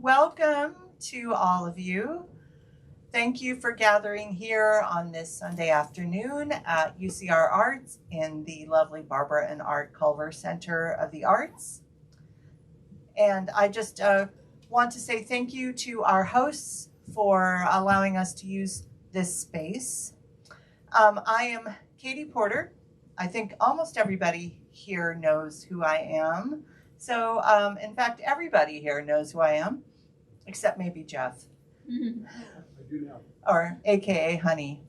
welcome to all of you. Thank you for gathering here on this Sunday afternoon at UCR Arts in the lovely Barbara and Art Culver Center of the Arts. And I just want to say thank you to our hosts for allowing us to use this space. I am Cati Porter. I think almost everybody here knows who I am. So, in fact, everybody here knows who I am, except maybe Jeff. I do now. Or AKA Honey.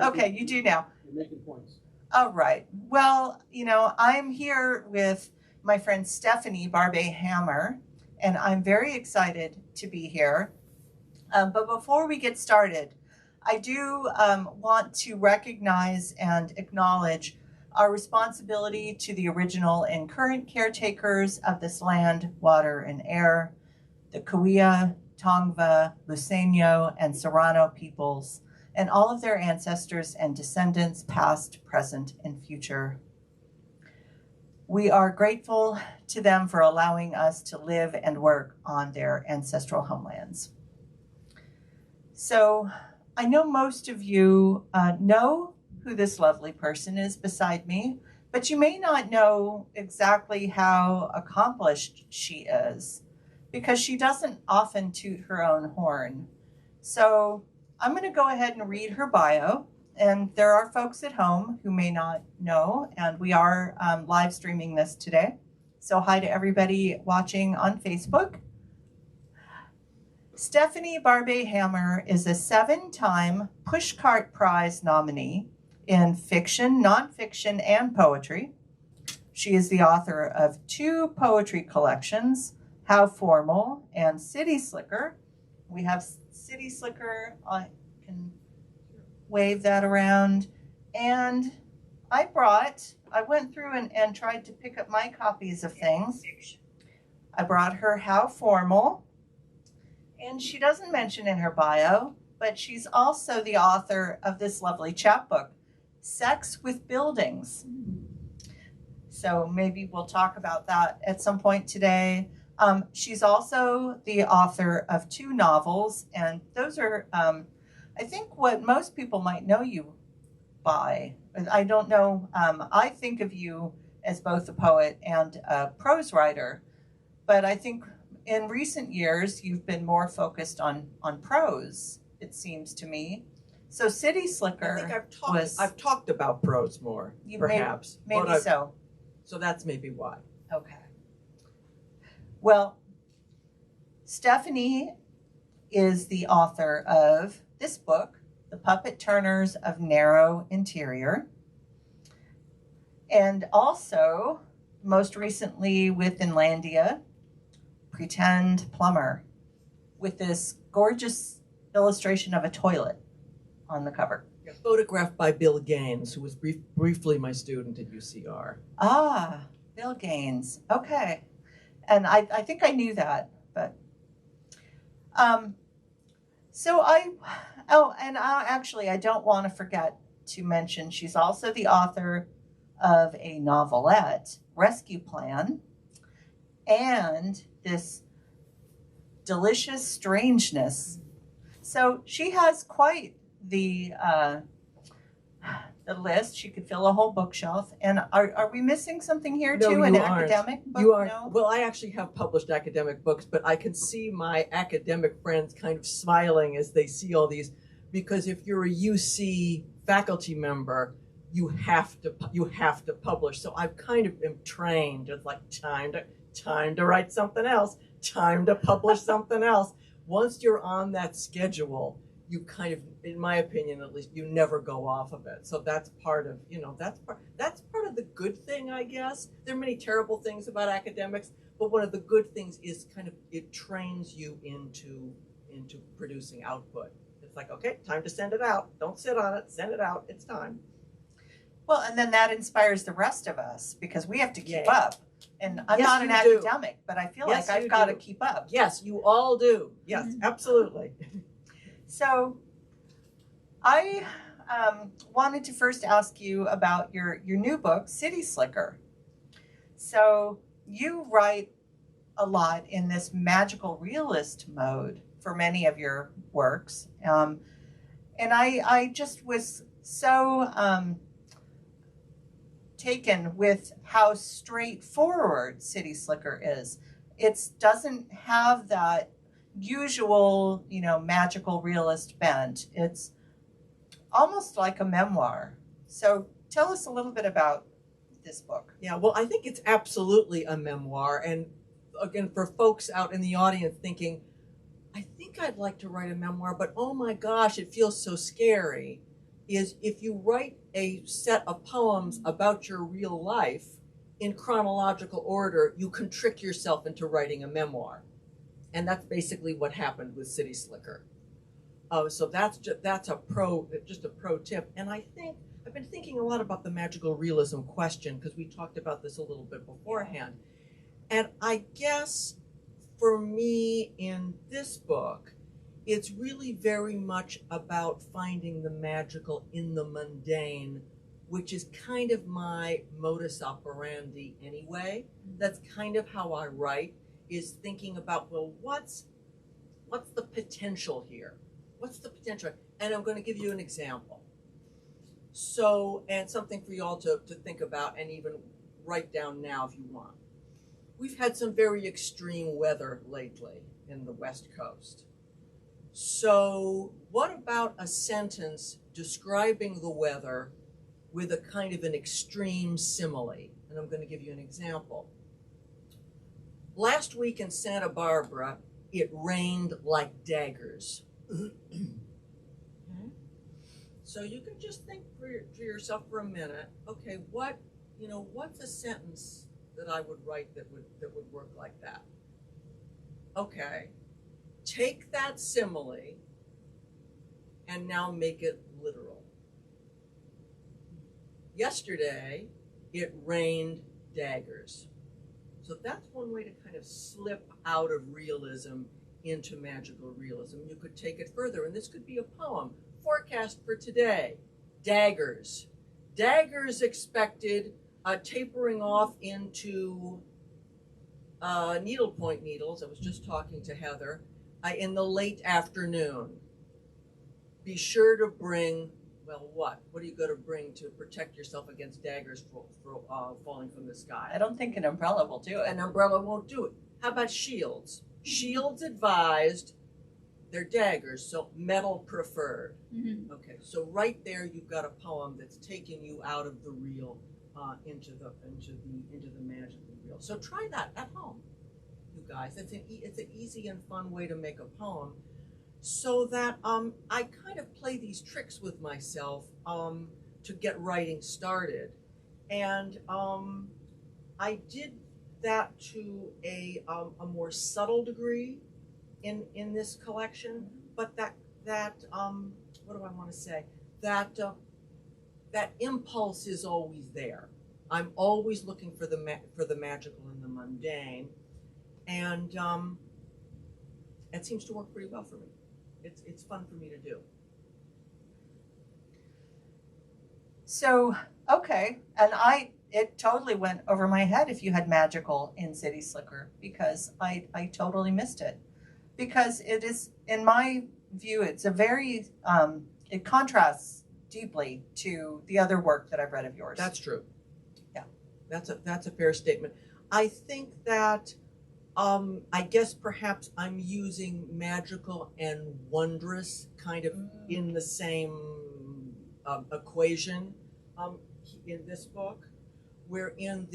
Okay, you do now. You're making points. All right. Well, I'm here with my friend Stephanie Barbé Hammer, and I'm very excited to be here. But before we get started, I do want to recognize and acknowledge our responsibility to the original and current caretakers of this land, water, and air, the Cahuilla, Tongva, Luiseño, and Serrano peoples, and all of their ancestors and descendants, past, present, and future. We are grateful to them for allowing us to live and work on their ancestral homelands. So I know most of you know who this lovely person is beside me, but you may not know exactly how accomplished she is, because she doesn't often toot her own horn. So I'm going to go ahead and read her bio, and there are folks at home who may not know, and we are live streaming this today. So hi to everybody watching on Facebook. Stephanie Barbé Hammer is a 7-time Pushcart Prize nominee in fiction, nonfiction, and poetry. She is the author of 2 poetry collections, How Formal and City Slicker. We have City Slicker, I can wave that around. And I went through and tried to pick up my copies of things. I brought her How Formal, and she doesn't mention in her bio, but she's also the author of this lovely chapbook, Sex with Buildings. So maybe we'll talk about that at some point today. She's also the author of 2 novels, and those are, I think, what most people might know you by. I don't know, I think of you as both a poet and a prose writer, but I think in recent years you've been more focused on prose, it seems to me. So City Slicker. I think I've talked about prose more, perhaps. Maybe so. So that's maybe why. Okay. Well, Stephanie is the author of this book, The Puppet Turners of Narrow Interior, and also, most recently with Inlandia, Pretend Plumber, with this gorgeous illustration of a toilet on the cover. Photographed by Bill Gaines, who was briefly my student at UCR. Ah, Bill Gaines. Okay. And I think I knew that, but so I don't want to forget to mention she's also the author of a novelette, Rescue Plan, and this Delicious Strangeness. So she has quite the list. She could fill a whole bookshelf. And are we missing something here too? An academic book? You are. No? Well, I actually have published academic books, but I can see my academic friends kind of smiling as they see all these, because if you're a UC faculty member, you have to publish. So I've kind of been trained as like time to write something else, time to publish something else. Once you're on that schedule, you kind of, in my opinion at least, you never go off of it. So that's part of, that's part of the good thing, I guess. There are many terrible things about academics, but one of the good things is kind of, it trains you into producing output. It's like, okay, time to send it out. Don't sit on it, send it out, it's time. Well, and then that inspires the rest of us because we have to keep up. And I'm Yes, not an you do. academic, but I feel Yes, like I've you got do. to keep up. Yes, you all do. Yes, absolutely. So I wanted to first ask you about your new book, City Slicker. So you write a lot in this magical realist mode for many of your works. And I just was so taken with how straightforward City Slicker is. It doesn't have that usual, magical realist bent. It's almost like a memoir. So tell us a little bit about this book. Yeah, well, I think it's absolutely a memoir. And again, for folks out in the audience thinking, I think I'd like to write a memoir, but oh my gosh, it feels so scary, is if you write a set of poems about your real life in chronological order, you can trick yourself into writing a memoir. And that's basically what happened with City Slicker. So that's a pro tip. And I think I've been thinking a lot about the magical realism question because we talked about this a little bit beforehand. And I guess for me in this book, it's really very much about finding the magical in the mundane, which is kind of my modus operandi anyway. That's kind of how I write, is thinking about, well, what's the potential here? What's the potential? And I'm going to give you an example. So, and something for you all to think about and even write down now if you want. We've had some very extreme weather lately in the West Coast. So what about a sentence describing the weather with a kind of an extreme simile? And I'm going to give you an example. Last week in Santa Barbara, it rained like daggers. Okay. So you can just think for yourself for a minute, okay, what's a sentence that I would write that would work like that? Okay, take that simile and now make it literal. Yesterday, it rained daggers. So that's one way to kind of slip out of realism into magical realism. You could take it further, and this could be a poem. Forecast for today, daggers. Daggers expected, tapering off into needlepoint needles. I was just talking to Heather, in the late afternoon. Be sure to bring, well, what? What are you going to bring to protect yourself against daggers falling from the sky? I don't think an umbrella will do it. An umbrella won't do it. How about shields? Shields advised, they're daggers, so metal preferred. Mm-hmm. Okay, so right there you've got a poem that's taking you out of the real into the magical real. So try that at home, you guys. It's an easy and fun way to make a poem, so that I kind of play these tricks with myself to get writing started, and I did that to a more subtle degree in this collection, but that what do I want to say? That impulse is always there. I'm always looking for the magical and the mundane, and it seems to work pretty well for me. It's fun for me to do. So, okay, and it totally went over my head if you had magical in City Slicker, because I totally missed it. Because it is, in my view, it's a very, it contrasts deeply to the other work that I've read of yours. That's true. Yeah. That's a fair statement. I think that, I guess perhaps I'm using magical and wondrous kind of in the same equation in this book, where in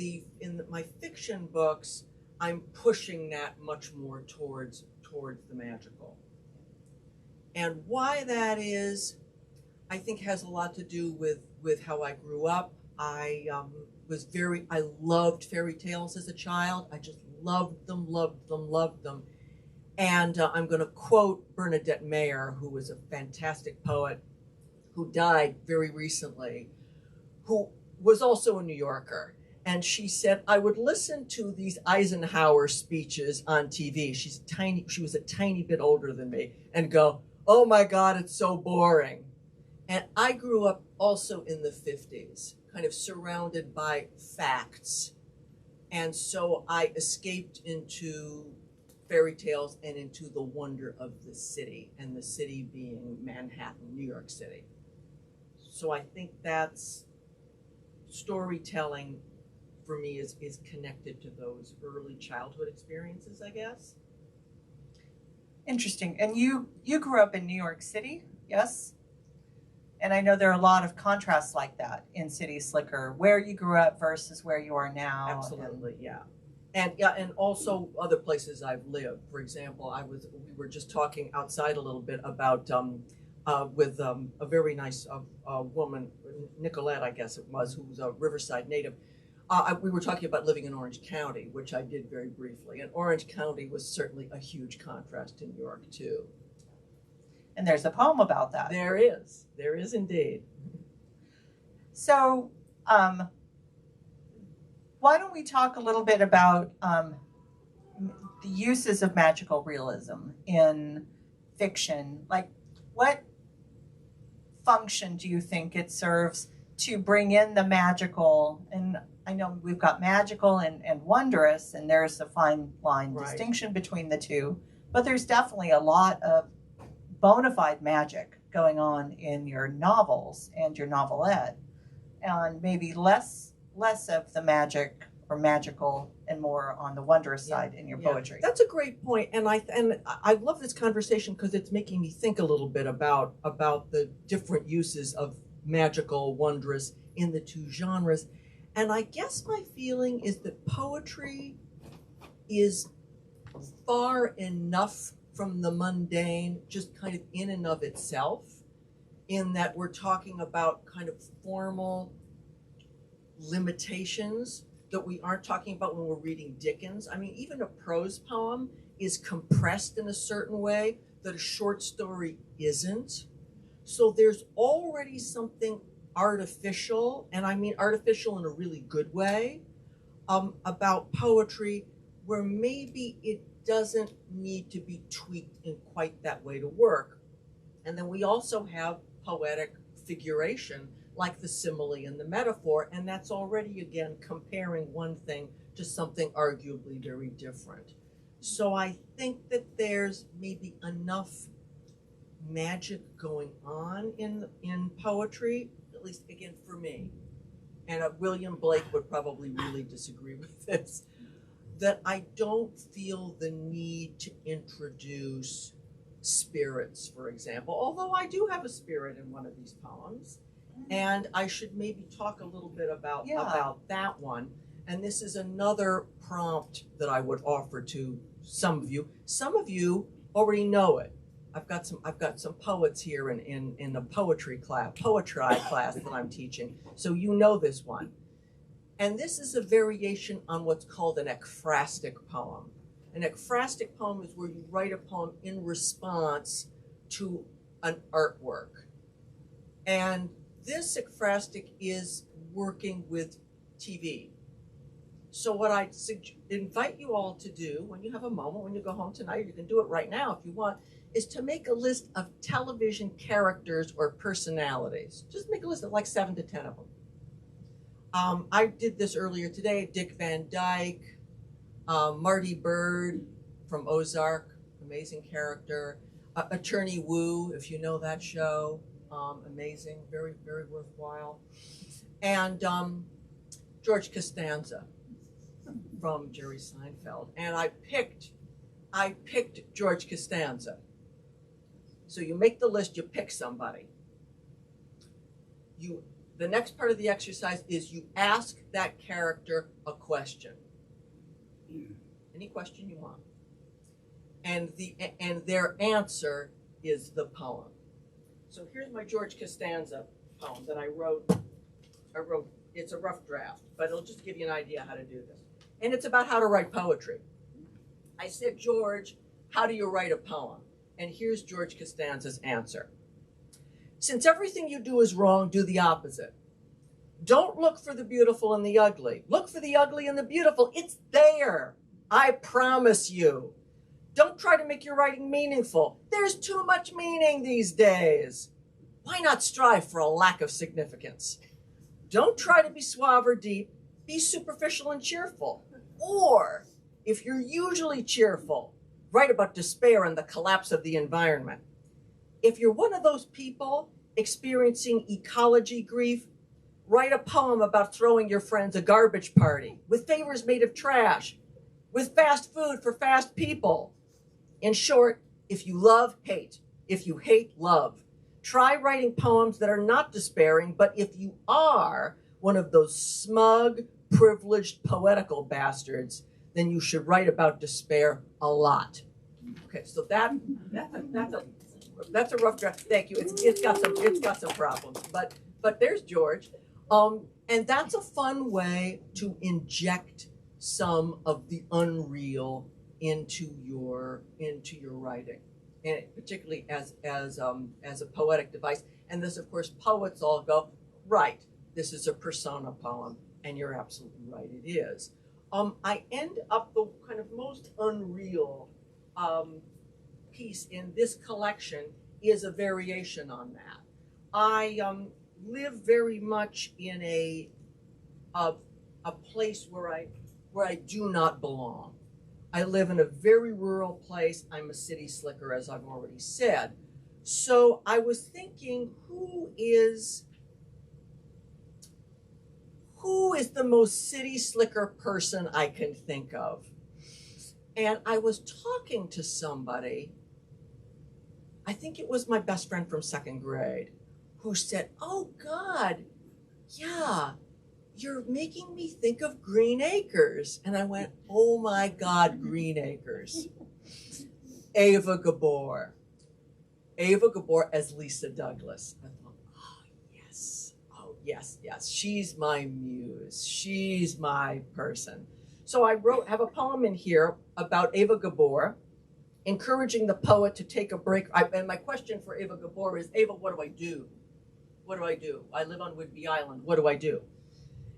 my fiction books, I'm pushing that much more towards the magical. And why that is, I think has a lot to do with how I grew up. I loved fairy tales as a child. I just loved them. And I'm going to quote Bernadette Mayer, who was a fantastic poet who died very recently, who was also a New Yorker. And she said, I would listen to these Eisenhower speeches on TV. She was a tiny bit older than me, and go, oh my God, it's so boring. And I grew up also in the 50s, kind of surrounded by facts. And so I escaped into fairy tales and into the wonder of the city, and the city being Manhattan, New York City. So I think that's storytelling for me is connected to those early childhood experiences, I guess. Interesting. And you grew up in New York City, yes? And I know there are a lot of contrasts like that in City Slicker, where you grew up versus where you are now. Absolutely, yeah. And also other places I've lived. For example, we were just talking outside a little bit about with a very nice woman, Nicolette, I guess it was, who was a Riverside native. We were talking about living in Orange County, which I did very briefly. And Orange County was certainly a huge contrast to New York, too. And there's a poem about that. There is indeed. So why don't we talk a little bit about the uses of magical realism in fiction? Like, what function do you think it serves to bring in the magical? And I know we've got magical and wondrous, and there's a fine line distinction between the two, but there's definitely a lot of bona fide magic going on in your novels and your novelette, and maybe less of the magic or magical and more on the wondrous side in your poetry. That's a great point, and I love this conversation because it's making me think a little bit about the different uses of magical, wondrous in the two genres. And I guess my feeling is that poetry is far enough from the mundane, just kind of in and of itself, in that we're talking about kind of formal limitations that we aren't talking about when we're reading Dickens. I mean, even a prose poem is compressed in a certain way that a short story isn't. So there's already something artificial, and I mean artificial in a really good way, about poetry, where maybe it doesn't need to be tweaked in quite that way to work. And then we also have poetic figuration, like the simile and the metaphor, and that's already, again, comparing one thing to something arguably very different. So I think that there's maybe enough magic going on in poetry, at least, again, for me, and William Blake would probably really disagree with this, that I don't feel the need to introduce spirits, for example, although I do have a spirit in one of these poems, and I should maybe talk a little bit about that one. And this is another prompt that I would offer to some of you. Some of you already know it. I've got some poets here in a poetry class that I'm teaching, so you know this one. And this is a variation on what's called an ekphrastic poem. An ekphrastic poem is where you write a poem in response to an artwork. And this ekphrastic is working with TV. So what I invite you all to do when you have a moment, when you go home tonight, you can do it right now if you want, is to make a list of television characters or personalities. Just make a list of like 7 to 10 of them. I did this earlier today. Dick Van Dyke, Marty Bird from Ozark, amazing character. Attorney Woo, if you know that show, amazing, very, very worthwhile. And George Costanza from Jerry Seinfeld. And I picked George Costanza. So you make the list, you pick somebody. The next part of the exercise is you ask that character a question. Any question you want. And their answer is the poem. So here's my George Costanza poem that I wrote. It's a rough draft, but it'll just give you an idea how to do this. And it's about how to write poetry. I said, George, how do you write a poem? And here's George Costanza's answer. Since everything you do is wrong, do the opposite. Don't look for the beautiful and the ugly. Look for the ugly and the beautiful. It's there. I promise you. Don't try to make your writing meaningful. There's too much meaning these days. Why not strive for a lack of significance? Don't try to be suave or deep. Be superficial and cheerful. Or if you're usually cheerful, write about despair and the collapse of the environment. If you're one of those people experiencing ecology grief, write a poem about throwing your friends a garbage party with favors made of trash, with fast food for fast people. In short, if you love, hate. If you hate, love. Try writing poems that are not despairing, but if you are one of those smug, privileged, poetical bastards, then you should write about despair a lot. Okay, so that's a rough draft. Thank you. It's got some problems, but there's George, and that's a fun way to inject some of the unreal into your writing, and particularly as a poetic device. And this, of course, poets all go, right, this is a persona poem, and you're absolutely right, it is. I end up the kind of most unreal piece in this collection is a variation on that. I live very much in a place where I do not belong. I live in a very rural place. I'm a city slicker, as I've already said. So I was thinking, who is the most city slicker person I can think of? And I was talking to somebody, I think it was my best friend from second grade, who said, oh God, yeah, you're making me think of Green Acres. And I went, oh my God, Green Acres. Ava Gabor. Ava Gabor as Lisa Douglas. I thought, oh yes, she's my muse. She's my person. So I have a poem in here about Ava Gabor, encouraging the poet to take a break. And my question for Ava Gabor is, Ava, what do I do? What do I do? I live on Whidbey Island. What do I do?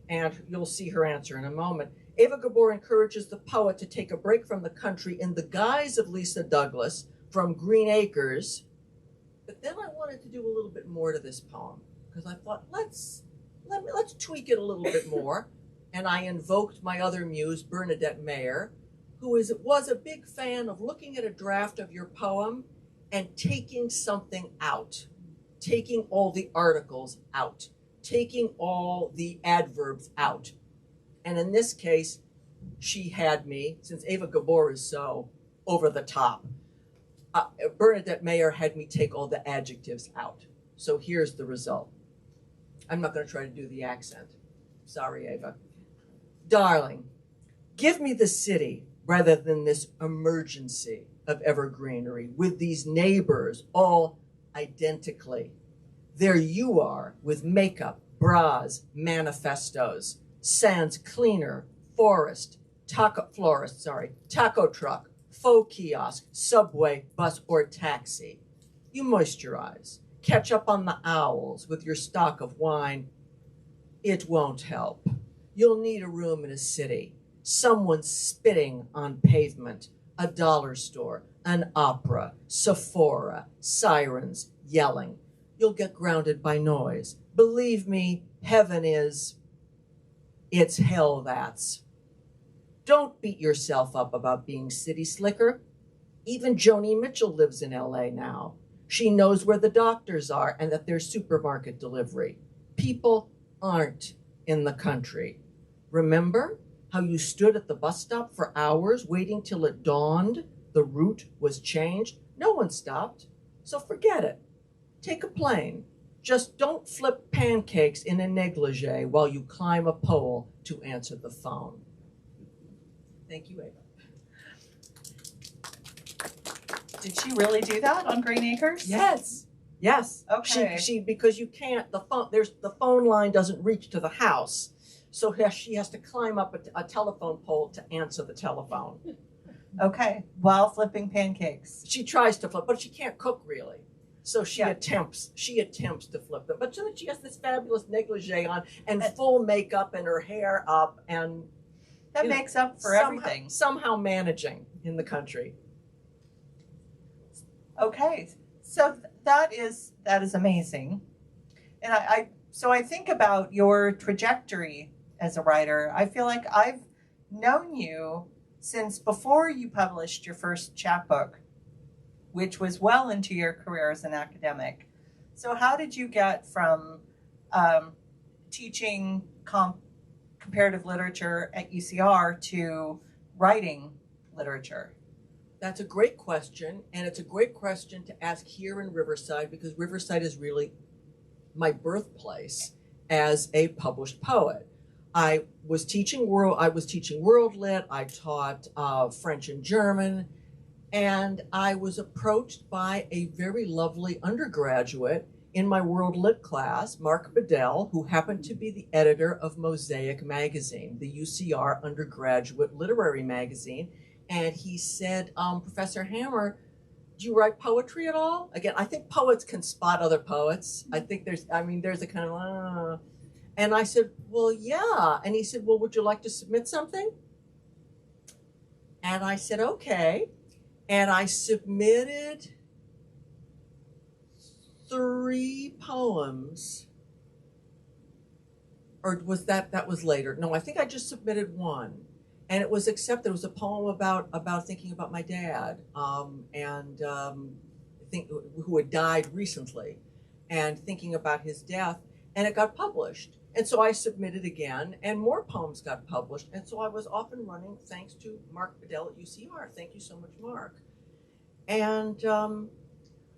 And you'll see her answer in a moment. Ava Gabor encourages the poet to take a break from the country in the guise of Lisa Douglas from Green Acres. But then I wanted to do a little bit more to this poem, because I thought, let's tweak it a little bit more. And I invoked my other muse, Bernadette Mayer, who was a big fan of looking at a draft of your poem and taking something out, taking all the articles out, taking all the adverbs out. And in this case, she had me, since Ava Gabor is so over the top, Bernadette Mayer had me take all the adjectives out. So here's the result. I'm not going to try to do the accent. Sorry, Ava. Darling, give me the city rather than this emergency of evergreenery with these neighbors all identically. There you are with makeup, bras, manifestos, sans cleaner, taco truck, faux kiosk, subway, bus, or taxi. You moisturize, catch up on the owls with your stock of wine. It won't help. You'll need a room in a city, someone spitting on pavement, a dollar store, an opera, Sephora, sirens, yelling. You'll get grounded by noise. Believe me, heaven is, it's hell that's. Don't beat yourself up about being city slicker. Even Joni Mitchell lives in LA now. She knows where the doctors are and that there's supermarket delivery. People aren't in the country. Remember how you stood at the bus stop for hours waiting till it dawned the route was changed? No one stopped, so forget it. Take a plane. Just don't flip pancakes in a negligee while you climb a pole to answer the phone. Thank you, Ava. Did she really do that on Green Acres? Yes. Okay. She because you can't, the phone line doesn't reach to the house. So she has to climb up a telephone pole to answer the telephone. Okay, while flipping pancakes. She tries to flip, but she can't cook really. So she attempts to flip them. But then she has this fabulous negligee on and full makeup and her hair up, and that makes up for everything. Somehow managing in the country. Okay, so that is amazing. And I think about your trajectory as a writer. I feel like I've known you since before you published your first chapbook, which was well into your career as an academic. So how did you get from teaching comparative literature at UCR to writing literature? That's a great question, and it's a great question to ask here in Riverside, because Riverside is really my birthplace as a published poet. I was teaching world lit. I taught French and German, and I was approached by a very lovely undergraduate in my world lit class, Mark Bedell, who happened to be the editor of Mosaic magazine, the UCR undergraduate literary magazine. And he said, Professor Hammer, do you write poetry at all? Again, I think poets can spot other poets. I think there's a kind of, And I said, well, yeah. And he said, well, would you like to submit something? And I said, okay. And I submitted 3 poems. Or was that was later? No, I think I just submitted 1. And it was accepted. It was a poem about thinking about my dad, who had died recently, and thinking about his death. And it got published. And so I submitted again, and more poems got published. And so I was off and running, thanks to Mark Bedell at UCR. Thank you so much, Mark. And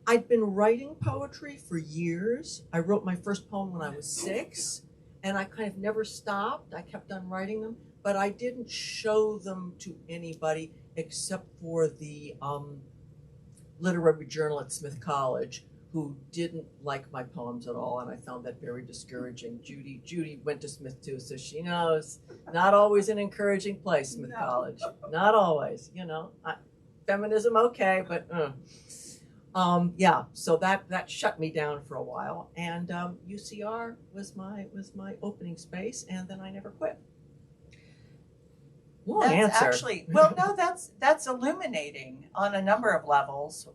I'd been writing poetry for years. I wrote my first poem when I was 6, and I kind of never stopped. I kept on writing them. But I didn't show them to anybody except for the literary journal at Smith College, who didn't like my poems at all, and I found that very discouraging. Judy went to Smith too, so she knows. Not always an encouraging place, Smith College. Not always, feminism, okay, but yeah. So that shut me down for a while, and UCR was my opening space, and then I never quit. Actually, well, no, that's illuminating on a number of levels.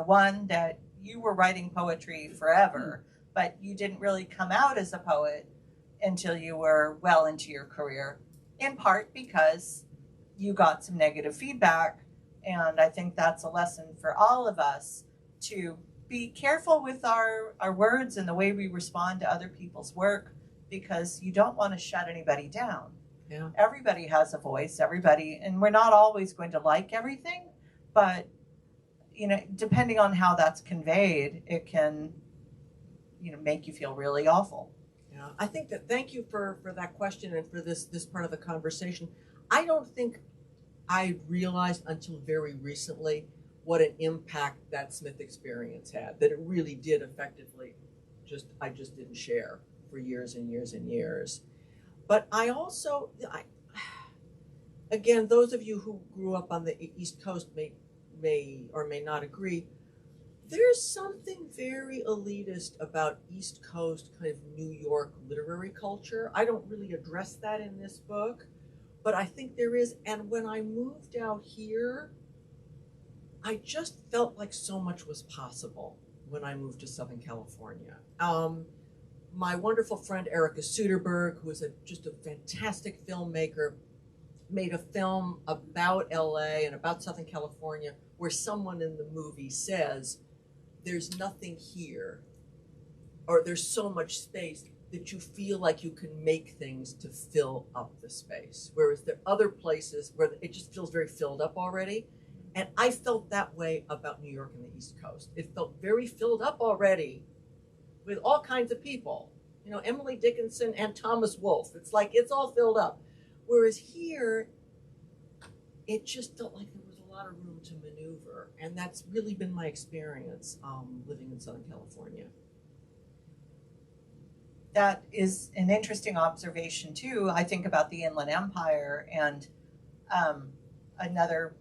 One, that you were writing poetry forever, but you didn't really come out as a poet until you were well into your career, in part because you got some negative feedback. And I think that's a lesson for all of us, to be careful with our words and the way we respond to other people's work, because you don't want to shut anybody down. Yeah. Everybody has a voice, and we're not always going to like everything, but depending on how that's conveyed, it can make you feel really awful. Yeah, I think that, thank you for that question and for this part of the conversation. I don't think I realized until very recently what an impact that Smith experience had, that it really did effectively I just didn't share for years and years and years. But again, those of you who grew up on the East Coast may or may not agree, there's something very elitist about East Coast kind of New York literary culture. I don't really address that in this book, but I think there is. And when I moved out here, I just felt like so much was possible when I moved to Southern California. My wonderful friend Erica Suderberg, who is just a fantastic filmmaker, made a film about LA and about Southern California, where someone in the movie says, there's nothing here, or there's so much space that you feel like you can make things to fill up the space. Whereas there are other places where it just feels very filled up already. And I felt that way about New York and the East Coast. It felt very filled up already with all kinds of people, Emily Dickinson and Thomas Wolfe. It's like, it's all filled up. Whereas here, it just felt like there was a lot of room to maneuver. And that's really been my experience living in Southern California. That is an interesting observation too. I think about the Inland Empire, and another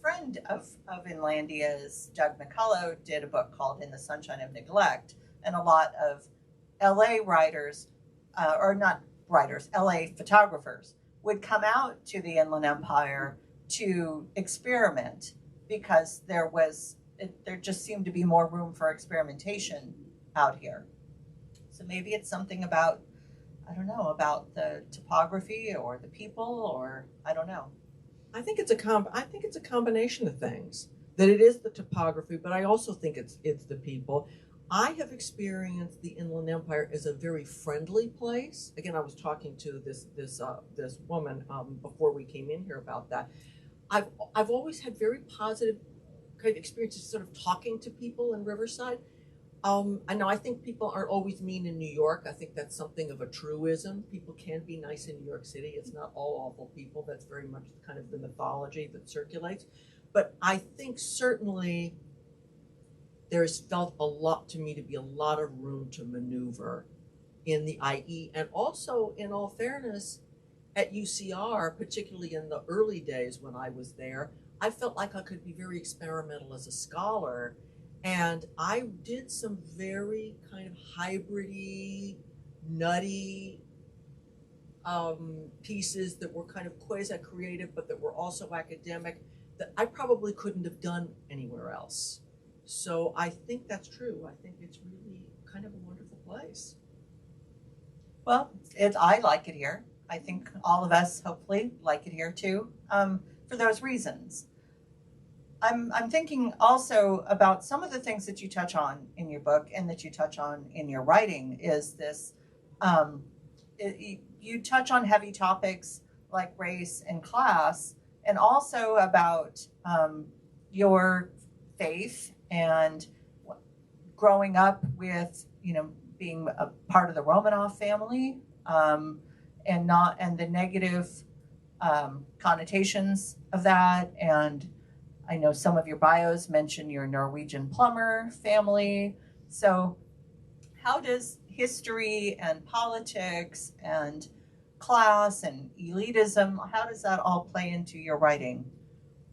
friend of Inlandia's, Doug McCullough, did a book called In the Sunshine of Neglect. And a lot of LA writers, or not writers, LA photographers, would come out to the Inland Empire to experiment, because there just seemed to be more room for experimentation out here. So maybe it's something about I don't know, about the topography or the people, or I don't know. I think it's a combination of things. That it is the topography, but I also think it's the people. I have experienced the Inland Empire as a very friendly place. Again, I was talking to this woman before we came in here about that. I've always had very positive kind of experiences, sort of talking to people in Riverside. I know I think people aren't always mean in New York. I think that's something of a truism. People can be nice in New York City. It's not all awful people. That's very much kind of the mythology that circulates. But I think certainly there's felt a lot to me to be a lot of room to maneuver in the IE, and also, in all fairness, at UCR, particularly in the early days when I was there, I felt like I could be very experimental as a scholar. And I did some very kind of hybrid-y, nutty pieces that were kind of quasi-creative, but that were also academic, that I probably couldn't have done anywhere else. So I think that's true. I think it's really kind of a wonderful place. Well, I like it here. I think all of us hopefully like it here too, for those reasons. I'm thinking also about some of the things that you touch on in your book and that you touch on in your writing is this, you touch on heavy topics like race and class, and also about your faith and growing up with, being a part of the Romanov family, and the negative connotations of that. And I know some of your bios mention your Norwegian plumber family. So how does history and politics and class and elitism, how does that all play into your writing?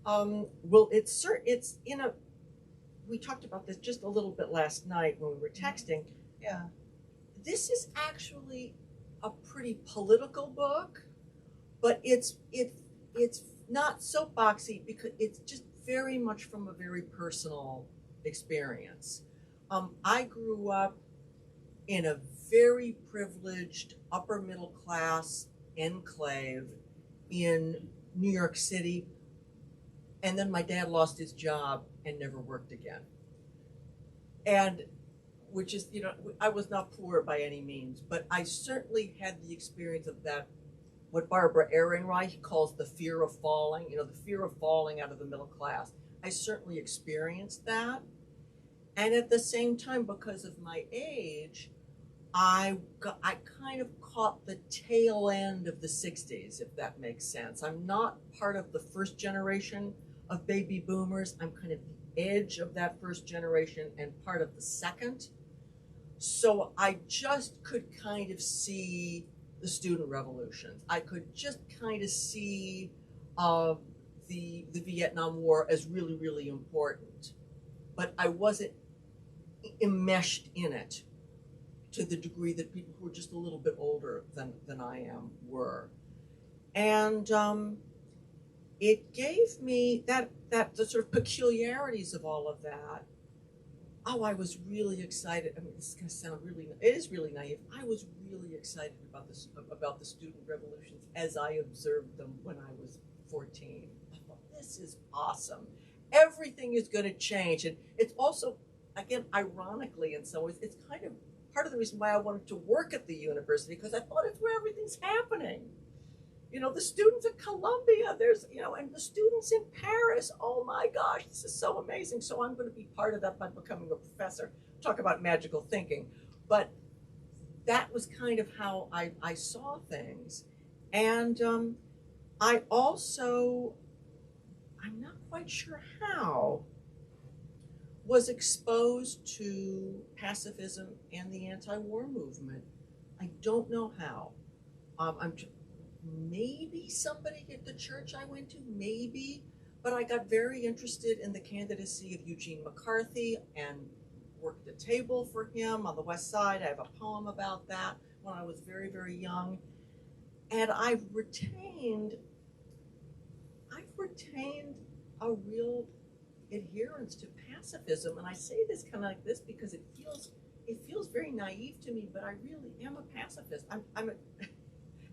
Well, it's we talked about this just a little bit last night when we were texting. Yeah. This is actually a pretty political book, but it's not soapboxy because it's just very much from a very personal experience. I grew up in a very privileged upper middle class enclave in New York City, and then my dad lost his job and never worked again. And which is, I was not poor by any means, but I certainly had the experience of that, what Barbara Ehrenreich calls the fear of falling, the fear of falling out of the middle class. I certainly experienced that. And at the same time, because of my age, I kind of caught the tail end of the 60s, if that makes sense. I'm not part of the first generation of baby boomers. I'm kind of the edge of that first generation and part of the second. So I just could kind of see the student revolutions. I could just kind of see the Vietnam War as really, really important. But I wasn't enmeshed in it to the degree that people who were just a little bit older than I am were. And it gave me the sort of peculiarities of all of that. Oh, I was really excited. I mean, this is going to sound it is really naive. I was really excited about the student revolutions as I observed them when I was 14. I thought, this is awesome. Everything is going to change. And it's also, again, ironically in some ways, it's kind of part of the reason why I wanted to work at the university, because I thought it's where everything's happening. The students at Columbia, and the students in Paris, oh my gosh, this is so amazing. So I'm going to be part of that by becoming a professor. Talk about magical thinking. But that was kind of how I saw things. And I also, I'm not quite sure how, was exposed to pacifism and the anti-war movement. I don't know how. Maybe somebody at the church I went to, maybe, but I got very interested in the candidacy of Eugene McCarthy and worked a table for him on the West Side. I have a poem about that when I was very, very young. And I've retained a real adherence to pacifism. And I say this kind of like this because it feels it feels very naive to me, but I really am a pacifist.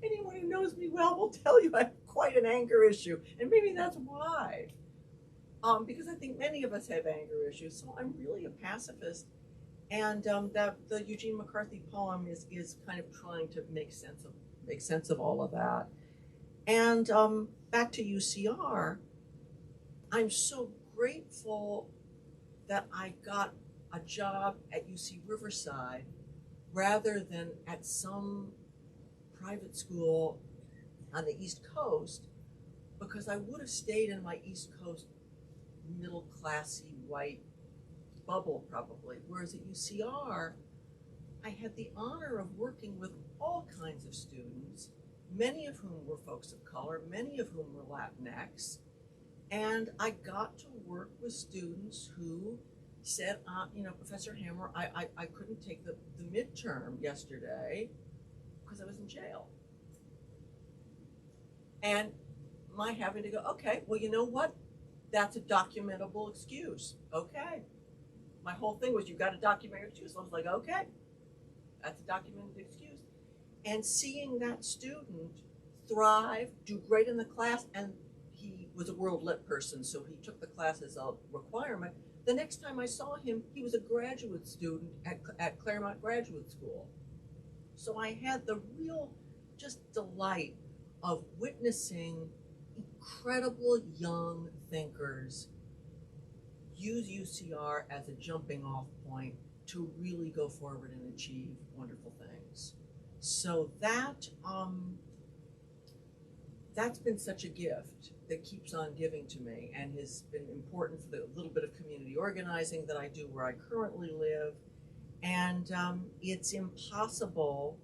Anyone who knows me well will tell you I have quite an anger issue, and maybe that's why. Because I think many of us have anger issues, so I'm really a pacifist. And that the Eugene McCarthy poem is kind of trying to make sense of all of that. And back to UCR, I'm so grateful that I got a job at UC Riverside rather than at some private school on the East Coast, because I would have stayed in my East Coast middle classy white bubble probably. Whereas at UCR, I had the honor of working with all kinds of students, many of whom were folks of color, many of whom were Latinx, and I got to work with students who said, Professor Hammer, I couldn't take the midterm yesterday because I was in jail. And my having to go, okay, well, you know what? That's a documentable excuse. Okay. My whole thing was, you got to document your excuse. I was like, okay, that's a documented excuse. And seeing that student thrive, do great in the class, and he was a world lit person, so he took the class as a requirement. The next time I saw him, he was a graduate student at Claremont Graduate School. So I had the real just delight of witnessing incredible young thinkers use UCR as a jumping off point to really go forward and achieve wonderful things. So that's been such a gift that keeps on giving to me and has been important for the little bit of community organizing that I do where I currently live. And it's impossible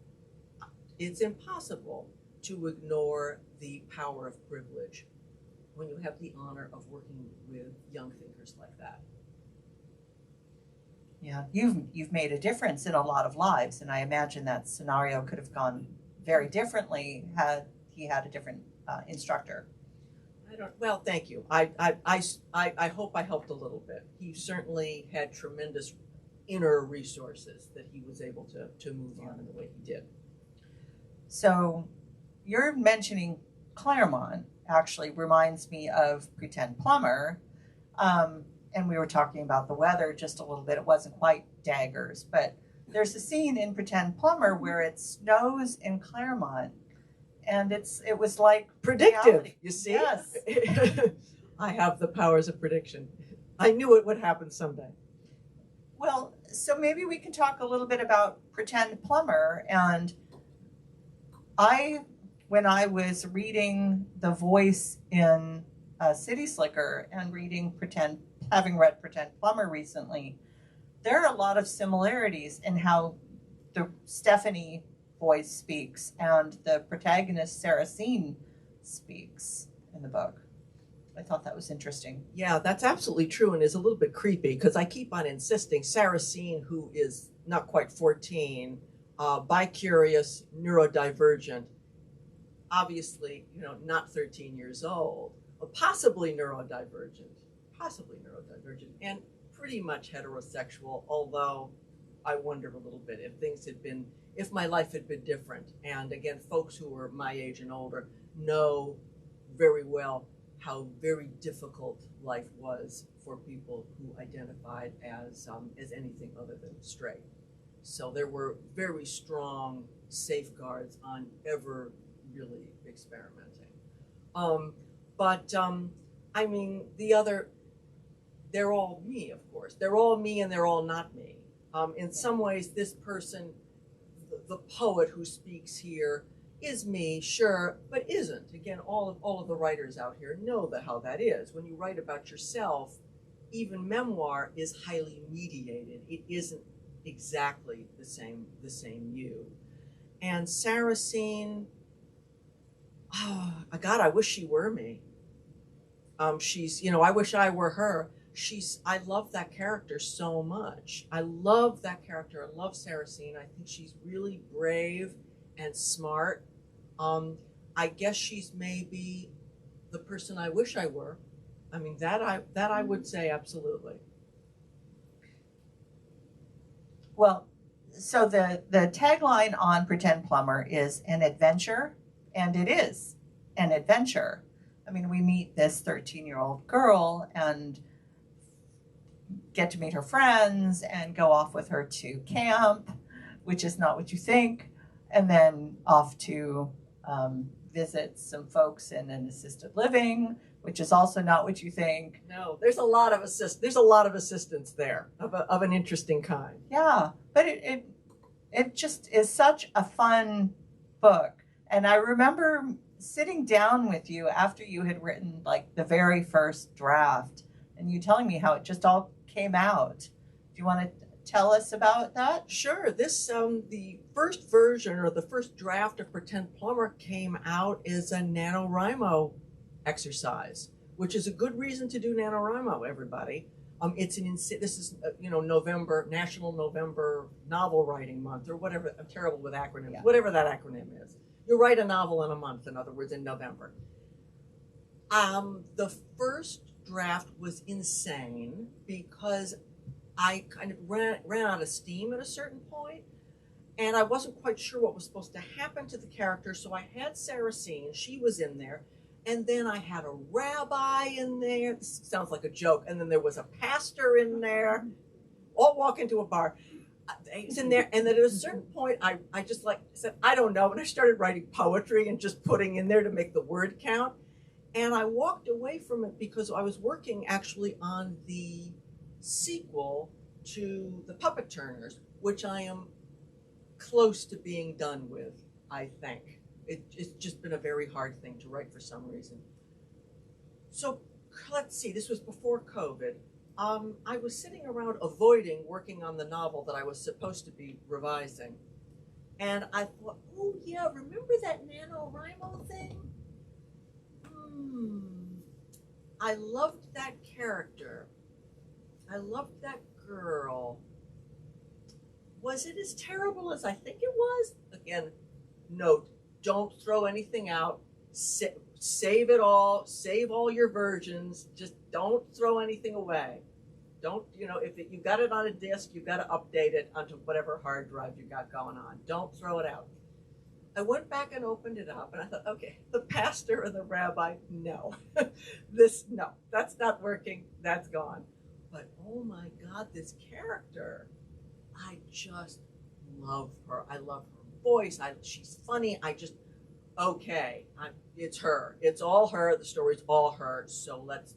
to ignore the power of privilege when you have the honor of working with young thinkers like that. Yeah, you've made a difference in a lot of lives, and I imagine that scenario could have gone very differently had he had a different instructor. Well, thank you. I hope I helped a little bit. He certainly had tremendous inner resources that he was able to move on in the way he did. So you're mentioning Claremont actually reminds me of Pretend Plumber. And we were talking about the weather just a little bit. It wasn't quite daggers, but there's a scene in Pretend Plumber where it snows in Claremont. And it was like predictive, reality. You see? Yes. I have the powers of prediction. I knew it would happen someday. Well, so maybe we can talk a little bit about Pretend Plumber. And when I was reading The Voice in City Slicker and having read Pretend Plumber recently, there are a lot of similarities in how the Stephanie voice speaks and the protagonist Saracine speaks in the book. I thought that was interesting. Yeah, that's absolutely true and is a little bit creepy because I keep on insisting Saracine, who is not quite 14, bicurious, neurodivergent, obviously, not 13 years old, possibly neurodivergent, and pretty much heterosexual, although I wonder a little bit if my life had been different. And again, folks who are my age and older know very well how very difficult life was for people who identified as anything other than straight. So there were very strong safeguards on ever really experimenting. I mean, they're all me, of course. They're all me and they're all not me. In some ways, this person, the poet who speaks here, is me, sure, but isn't. Again, all of the writers out here know how that is. When you write about yourself, even memoir is highly mediated. It isn't exactly the same you. And Saracine, oh God, I wish she were me. She's, I wish I were her. I love that character so much. I love that character. I love Saracine. I think she's really brave and smart. I guess she's maybe the person I wish I were. I mean, that I would say absolutely. Well, So the tagline on Pretend Plumber is an adventure, and it is an adventure. I mean, we meet this 13-year-old girl and get to meet her friends and go off with her to camp, which is not what you think, and then off to visit some folks in an assisted living, which is also not what you think. No, there's a lot of assistance there of an interesting kind. Yeah, but it just is such a fun book. And I remember sitting down with you after you had written like the very first draft and you telling me how it just all came out. Do you want to tell us about that? Sure. This the first version or the first draft of Pretend Plumber came out as a NaNoWriMo exercise, which is a good reason to do NaNoWriMo, everybody. This is November, National November Novel Writing Month, or whatever. I'm terrible with acronyms. Yeah. Whatever that acronym is. You write a novel in a month, in other words, in November. The first draft was insane because I kind of ran out of steam at a certain point, and I wasn't quite sure what was supposed to happen to the character, so I had Sarah Scene, she was in there, and then I had a rabbi in there. This sounds like a joke. And then there was a pastor in there. All walk into a bar. He's in there. And then at a certain point, I just said, I don't know. And I started writing poetry and just putting in there to make the word count. And I walked away from it because I was working actually on the sequel to The Puppet Turners, which I am close to being done with, I think. It's just been a very hard thing to write for some reason. So let's see, this was before COVID. I was sitting around avoiding working on the novel that I was supposed to be revising. And I thought, oh yeah, remember that NaNoWriMo thing? I loved that character. I loved that girl. Was it as terrible as I think it was? Again, note, don't throw anything out. Save it all. Save all your versions. Just don't throw anything away. Don't, if you got it on a disc, you've got to update it onto whatever hard drive you got going on. Don't throw it out. I went back and opened it up, and I thought, okay, the pastor and the rabbi, no. No, that's not working. That's gone. But, oh my God, this character, I just love her. I love her voice. She's funny. It's her. It's all her. The story's all her. So let's,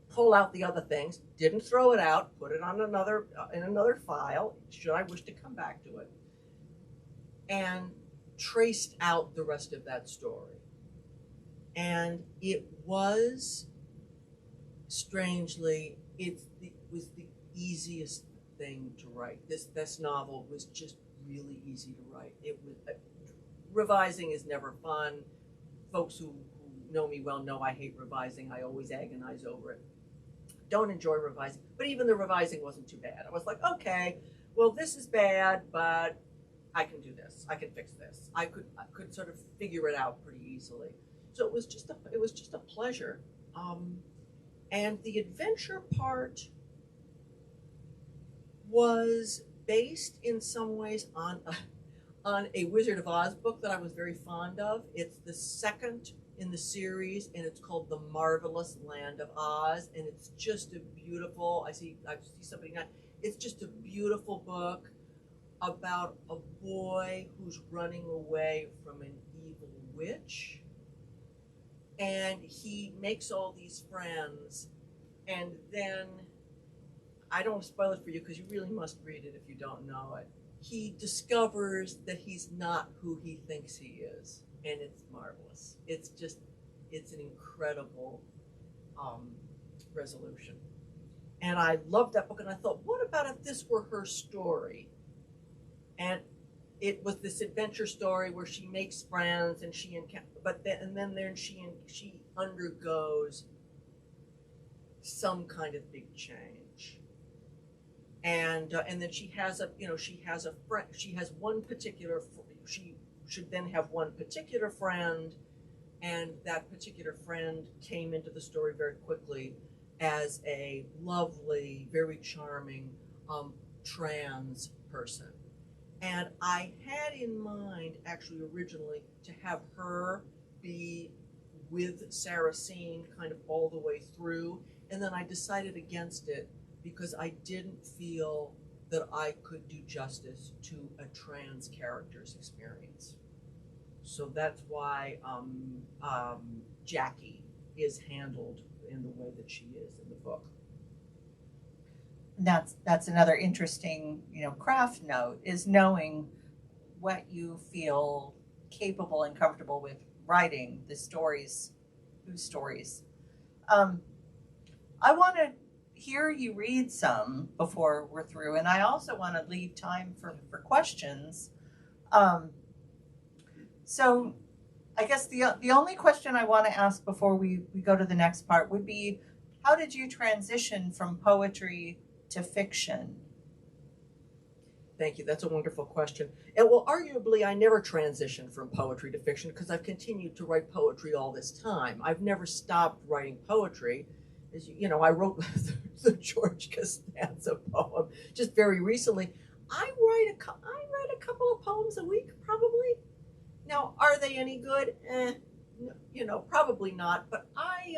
pull out the other things. Didn't throw it out. Put it on in another file. Should I wish to come back to it? And traced out the rest of that story. And it was, strangely, it was the easiest thing to write. This novel was just really easy to write. It was revising is never fun. Folks who know me well know I hate revising. I always agonize over it. Don't enjoy revising, but even the revising wasn't too bad. I was like, okay, well, this is bad, but I can do this. I can fix this. I could sort of figure it out pretty easily. So it was just a pleasure. And the adventure part was based in some ways on a Wizard of Oz book that I was very fond of. It's the second in the series, and it's called The Marvelous Land of Oz, and it's just a beautiful, I see somebody now, it's just a beautiful book about a boy who's running away from an evil witch, and he makes all these friends, and then, I don't want to spoil it for you because you really must read it if you don't know it. He discovers that he's not who he thinks he is, and it's marvelous. It's an incredible resolution. And I loved that book, and I thought, what about if this were her story? And it was this adventure story where she makes friends, and she undergoes some kind of big change. And then she has one particular, she should then have one particular friend, and that particular friend came into the story very quickly as a lovely, very charming trans person. And I had in mind, actually, originally, to have her be with Sarah Scene kind of all the way through. And then I decided against it because I didn't feel that I could do justice to a trans character's experience. So that's why Jackie is handled in the way that she is in the book. That's another interesting, craft note, is knowing what you feel capable and comfortable with writing the stories, whose stories. I want to hear you read some before we're through, and I also want to leave time for questions. So I guess the only question I want to ask before we go to the next part would be, how did you transition from poetry to fiction? Thank you. That's a wonderful question. And well, arguably, I never transitioned from poetry to fiction because I've continued to write poetry all this time. I've never stopped writing poetry. As I wrote the George Costanza poem just very recently. I write a couple of poems a week, probably. Now, are they any good? Probably not. But I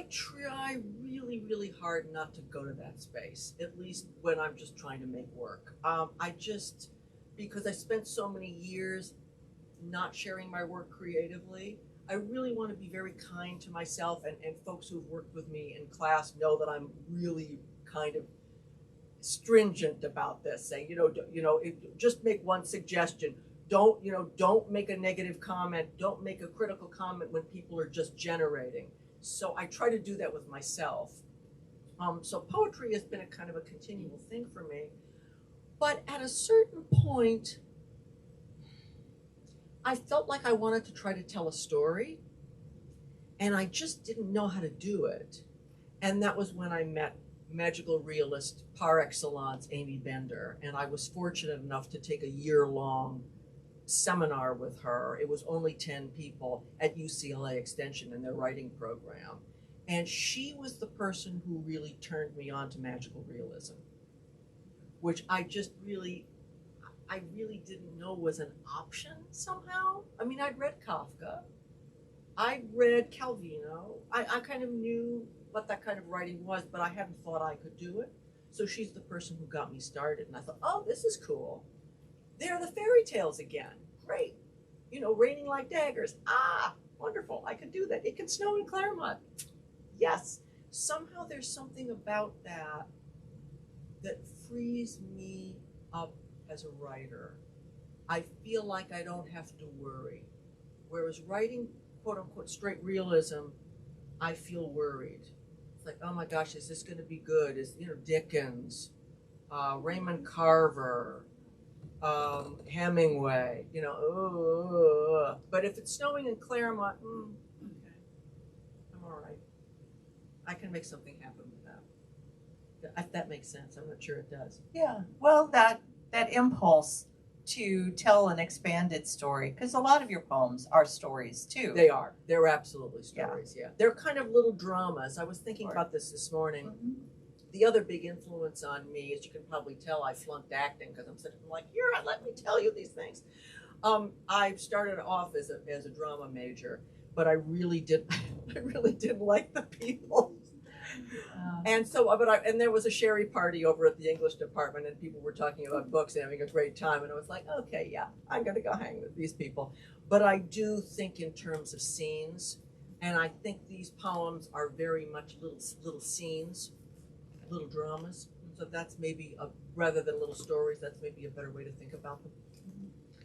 try really, really hard not to go to that space, at least when I'm just trying to make work. Because I spent so many years not sharing my work creatively, I really want to be very kind to myself, and folks who've worked with me in class know that I'm really kind of stringent about this, saying, just make one suggestion. Don't make a negative comment. Don't make a critical comment when people are just generating. So I try to do that with myself. So poetry has been a kind of a continual thing for me. But at a certain point, I felt like I wanted to try to tell a story, and I just didn't know how to do it. And that was when I met magical realist par excellence, Amy Bender. And I was fortunate enough to take a year-long seminar with her. It was only 10 people at UCLA Extension in their writing program. And she was the person who really turned me on to magical realism, which I really didn't know was an option somehow. I mean, I'd read Kafka. I'd read Calvino. I kind of knew what that kind of writing was, but I hadn't thought I could do it. So she's the person who got me started. And I thought, oh, this is cool. They're the fairy tales again. Great. Raining like daggers. Ah, wonderful. I could do that. It can snow in Claremont. Yes. Somehow there's something about that frees me up as a writer. I feel like I don't have to worry. Whereas writing, quote unquote, straight realism, I feel worried. It's like, oh my gosh, is this going to be good? Is, Dickens, Raymond Carver, Hemingway, but if it's snowing in Claremont, okay, I'm all right. I can make something happen with that. If that makes sense. I'm not sure it does. Yeah, well, that impulse to tell an expanded story, because a lot of your poems are stories too. They are. They're absolutely stories, yeah. They're kind of little dramas. I was thinking about this morning. Mm-hmm. The other big influence on me, as you can probably tell, I flunked acting because I'm sitting like, here, let me tell you these things. I started off as a drama major, but I really didn't like the people. And so, and there was a sherry party over at the English department, and people were talking about books and having a great time, and I was like, okay, yeah, I'm going to go hang with these people. But I do think in terms of scenes, and I think these poems are very much little scenes, little dramas. So that's maybe rather than little stories, that's maybe a better way to think about them.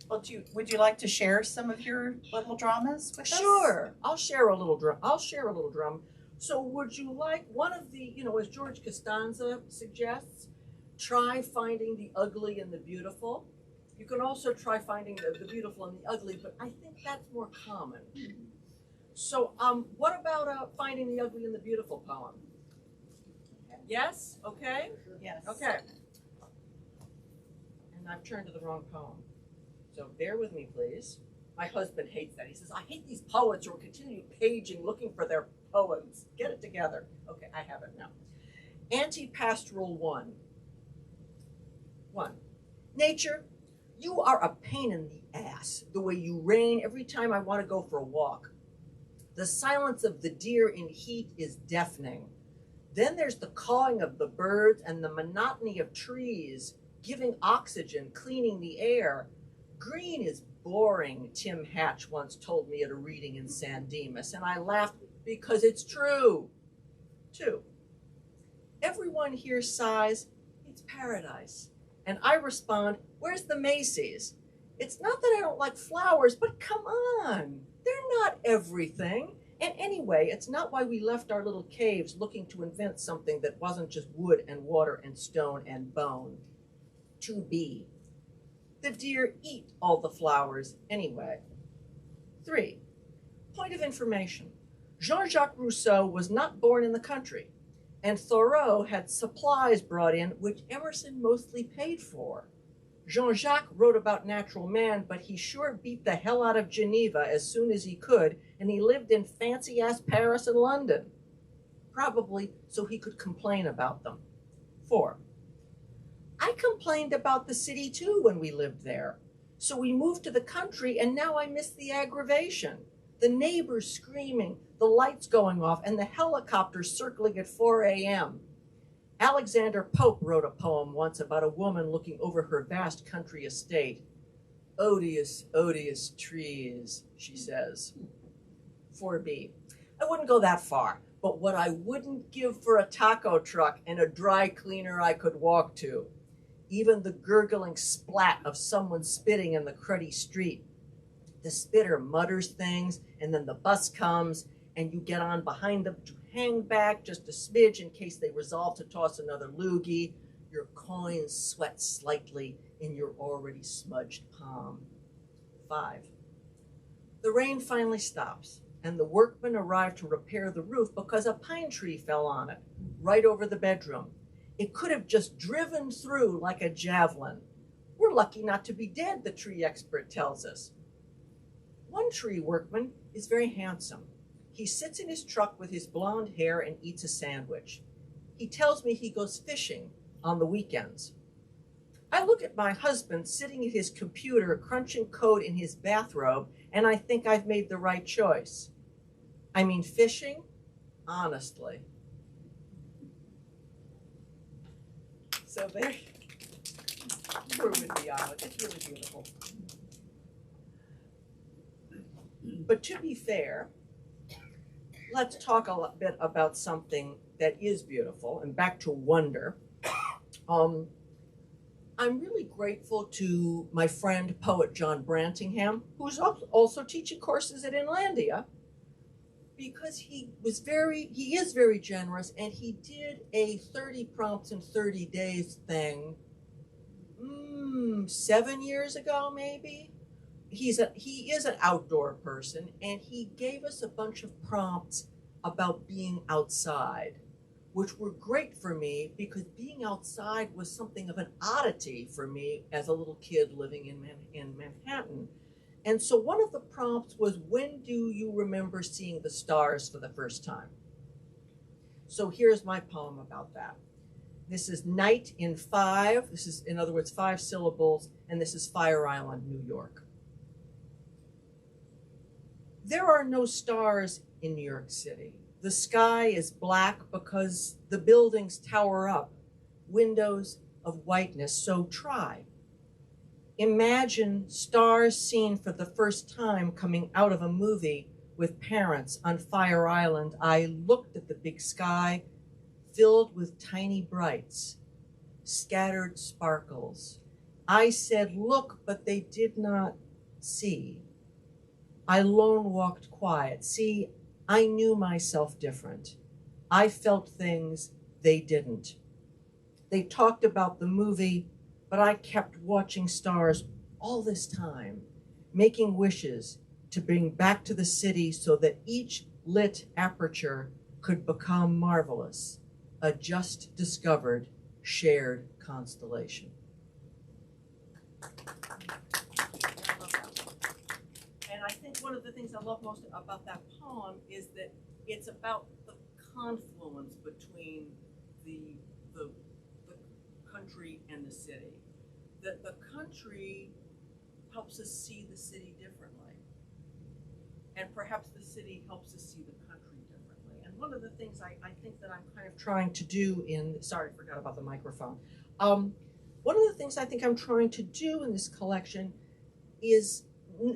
Well, would you like to share some of your little dramas with us? Sure, I'll share a little drama. So would you like one of the, as George Costanza suggests, try finding the ugly and the beautiful. You can also try finding the beautiful and the ugly, but I think that's more common. So what about finding the ugly and the beautiful poem? Yes? Okay? Yes. Okay. And I've turned to the wrong poem. So bear with me, please. My husband hates that. He says, I hate these poets who are continually paging, looking for their poems. Get it together. Okay, I have it now. Anti-Pastoral 1. 1. Nature, you are a pain in the ass, the way you rain every time I want to go for a walk. The silence of the deer in heat is deafening. Then there's the cawing of the birds and the monotony of trees, giving oxygen, cleaning the air. Green is boring, Tim Hatch once told me at a reading in San Dimas, and I laughed because it's true. 2. Everyone here sighs, it's paradise. And I respond, where's the Macy's? It's not that I don't like flowers, but come on, they're not everything. And anyway, it's not why we left our little caves looking to invent something that wasn't just wood and water and stone and bone. 2b. The deer eat all the flowers anyway. 3. Point of information. Jean-Jacques Rousseau was not born in the country, and Thoreau had supplies brought in which Emerson mostly paid for. Jean-Jacques wrote about natural man, but he sure beat the hell out of Geneva as soon as he could, and he lived in fancy-ass Paris and London, probably so he could complain about them. 4. I complained about the city too when we lived there. So we moved to the country, and now I miss the aggravation. The neighbors screaming, the lights going off, and the helicopters circling at 4 a.m. Alexander Pope wrote a poem once about a woman looking over her vast country estate. Odious, odious trees, she says. 4b. I wouldn't go that far, but what I wouldn't give for a taco truck and a dry cleaner I could walk to. Even the gurgling splat of someone spitting in the cruddy street. The spitter mutters things, and then the bus comes, and you get on behind them to hang back just a smidge in case they resolve to toss another loogie. Your coins sweat slightly in your already smudged palm. 5. The rain finally stops, and the workmen arrive to repair the roof because a pine tree fell on it, right over the bedroom. It could have just driven through like a javelin. We're lucky not to be dead, the tree expert tells us. One tree workman is very handsome. He sits in his truck with his blonde hair and eats a sandwich. He tells me he goes fishing on the weekends. I look at my husband sitting at his computer crunching code in his bathrobe, and I think I've made the right choice. I mean, fishing? Honestly. So there, we're with the island. It's really beautiful. But to be fair, let's talk a bit about something that is beautiful, and back to wonder. I'm really grateful to my friend, poet John Brantingham, who's also teaching courses at Inlandia, because he is very generous, and he did a 30 prompts in 30 days thing 7 years ago, maybe. He is an outdoor person, and he gave us a bunch of prompts about being outside, which were great for me because being outside was something of an oddity for me as a little kid living in Manhattan. And so one of the prompts was, when do you remember seeing the stars for the first time? So here's my poem about that. This is Night in 5. This is, in other words, 5 syllables, and this is Fire Island, New York. There are no stars in New York City. The sky is black because the buildings tower up, windows of whiteness, so try. Imagine stars seen for the first time coming out of a movie with parents on Fire Island. I looked at the big sky, filled with tiny brights, scattered sparkles. I said, look, but they did not see. I lone walked quiet. See, I knew myself different. I felt things they didn't. They talked about the movie, but I kept watching stars all this time, making wishes to bring back to the city so that each lit aperture could become marvelous, a just discovered shared constellation. And I think one of the things I love most about that poem is that it's about the confluence between the country and the city. that the country helps us see the city differently. And perhaps the city helps us see the country differently. And one of the things I think that I'm kind of trying to do sorry, I forgot about the microphone. One of the things I think I'm trying to do in this collection is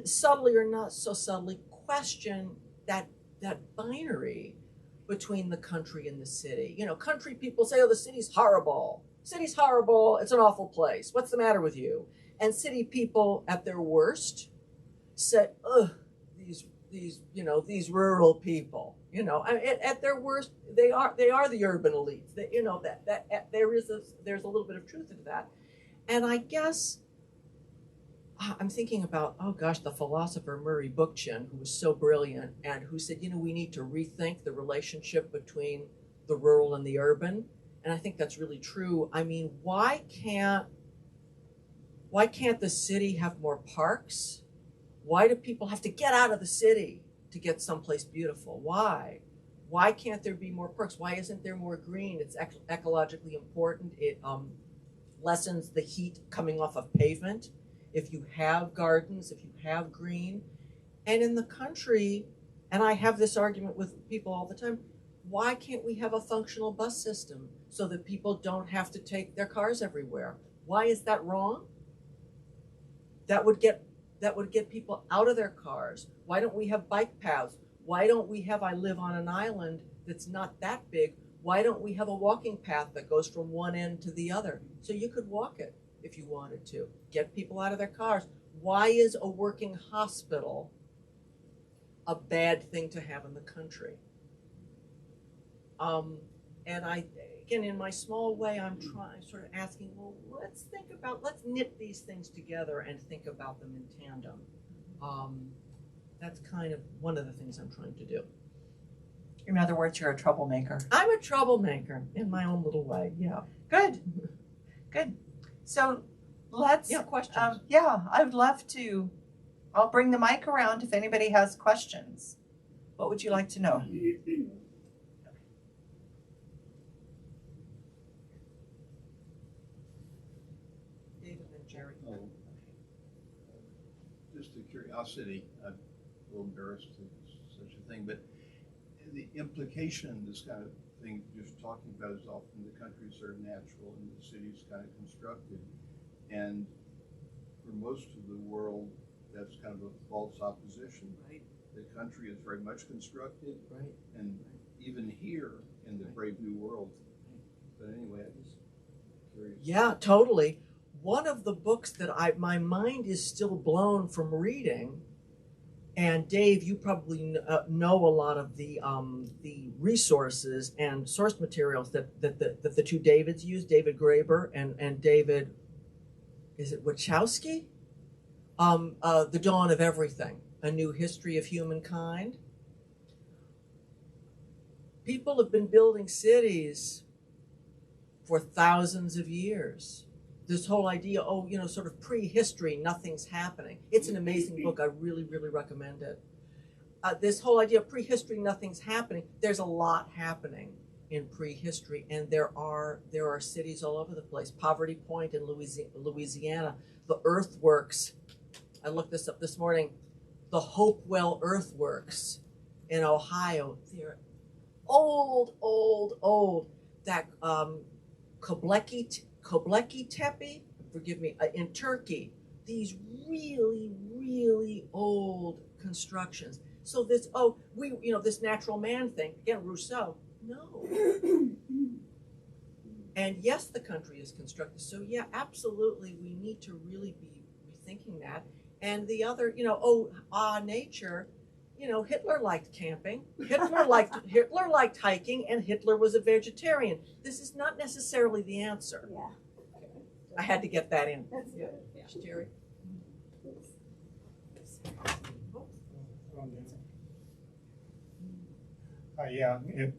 subtly or not so subtly question that binary between the country and the city. You know, country people say, oh, the city's horrible. City's horrible. It's an awful place. What's the matter with you? And city people at their worst say, ugh, these rural people, at their worst, they are the urban elites. There's a little bit of truth into that. And I guess I'm thinking about, oh gosh, the philosopher Murray Bookchin, who was so brilliant and who said, we need to rethink the relationship between the rural and the urban. And I think that's really true. I mean, why can't the city have more parks? Why do people have to get out of the city to get someplace beautiful? Why? Why can't there be more parks? Why isn't there more green? It's ecologically important. It lessens the heat coming off of pavement. If you have gardens, if you have green. And in the country, and I have this argument with people all the time, why can't we have a functional bus system so that people don't have to take their cars everywhere? Why is that wrong? That would get people out of their cars. Why don't we have bike paths? Why don't we have, I live on an island that's not that big. Why don't we have a walking path that goes from one end to the other? So you could walk it if you wanted to. Get people out of their cars. Why is a working hospital a bad thing to have in the country? And again, in my small way, I'm sort of asking, well, let's knit these things together and think about them in tandem. That's kind of one of the things I'm trying to do. In other words, you're a troublemaker. I'm a troublemaker in my own little way, yeah. Good. So let's... Yeah, questions. I would love to... I'll bring the mic around if anybody has questions. What would you like to know? David and Jerry. Just a curiosity, I'm a little embarrassed to such a thing, but the implication in this kind of thing just talking about is often the countries are natural and the city's kind of constructed. And for most of the world, that's kind of a false opposition. Right. The country is very much constructed, Right. and even here in the Brave New World. But anyway, I was curious. Yeah, totally. One of the books that my mind is still blown from reading, and Dave, you probably know a lot of the resources and source materials that the two Davids use, David Graeber and David, is it Wachowski? The Dawn of Everything, A New History of Humankind. People have been building cities for thousands of years. This whole idea, sort of prehistory, nothing's happening. It's an amazing book. I really, really recommend it. This whole idea of prehistory, nothing's happening. There's a lot happening in prehistory, and there are cities all over the place. Poverty Point in Louisiana, the earthworks. I looked this up this morning. The Hopewell Earthworks in Ohio. They're old. That Göbekli Tepe, forgive me, in Turkey. These really, really old constructions. So this, this natural man thing, again, Rousseau, no. And yes, the country is constructed. So yeah, absolutely, we need to really be rethinking that. And the other, nature, Hitler liked camping. Hitler liked hiking, and Hitler was a vegetarian. This is not necessarily the answer. Yeah. I had to get that in. That's good. Yeah. Jerry.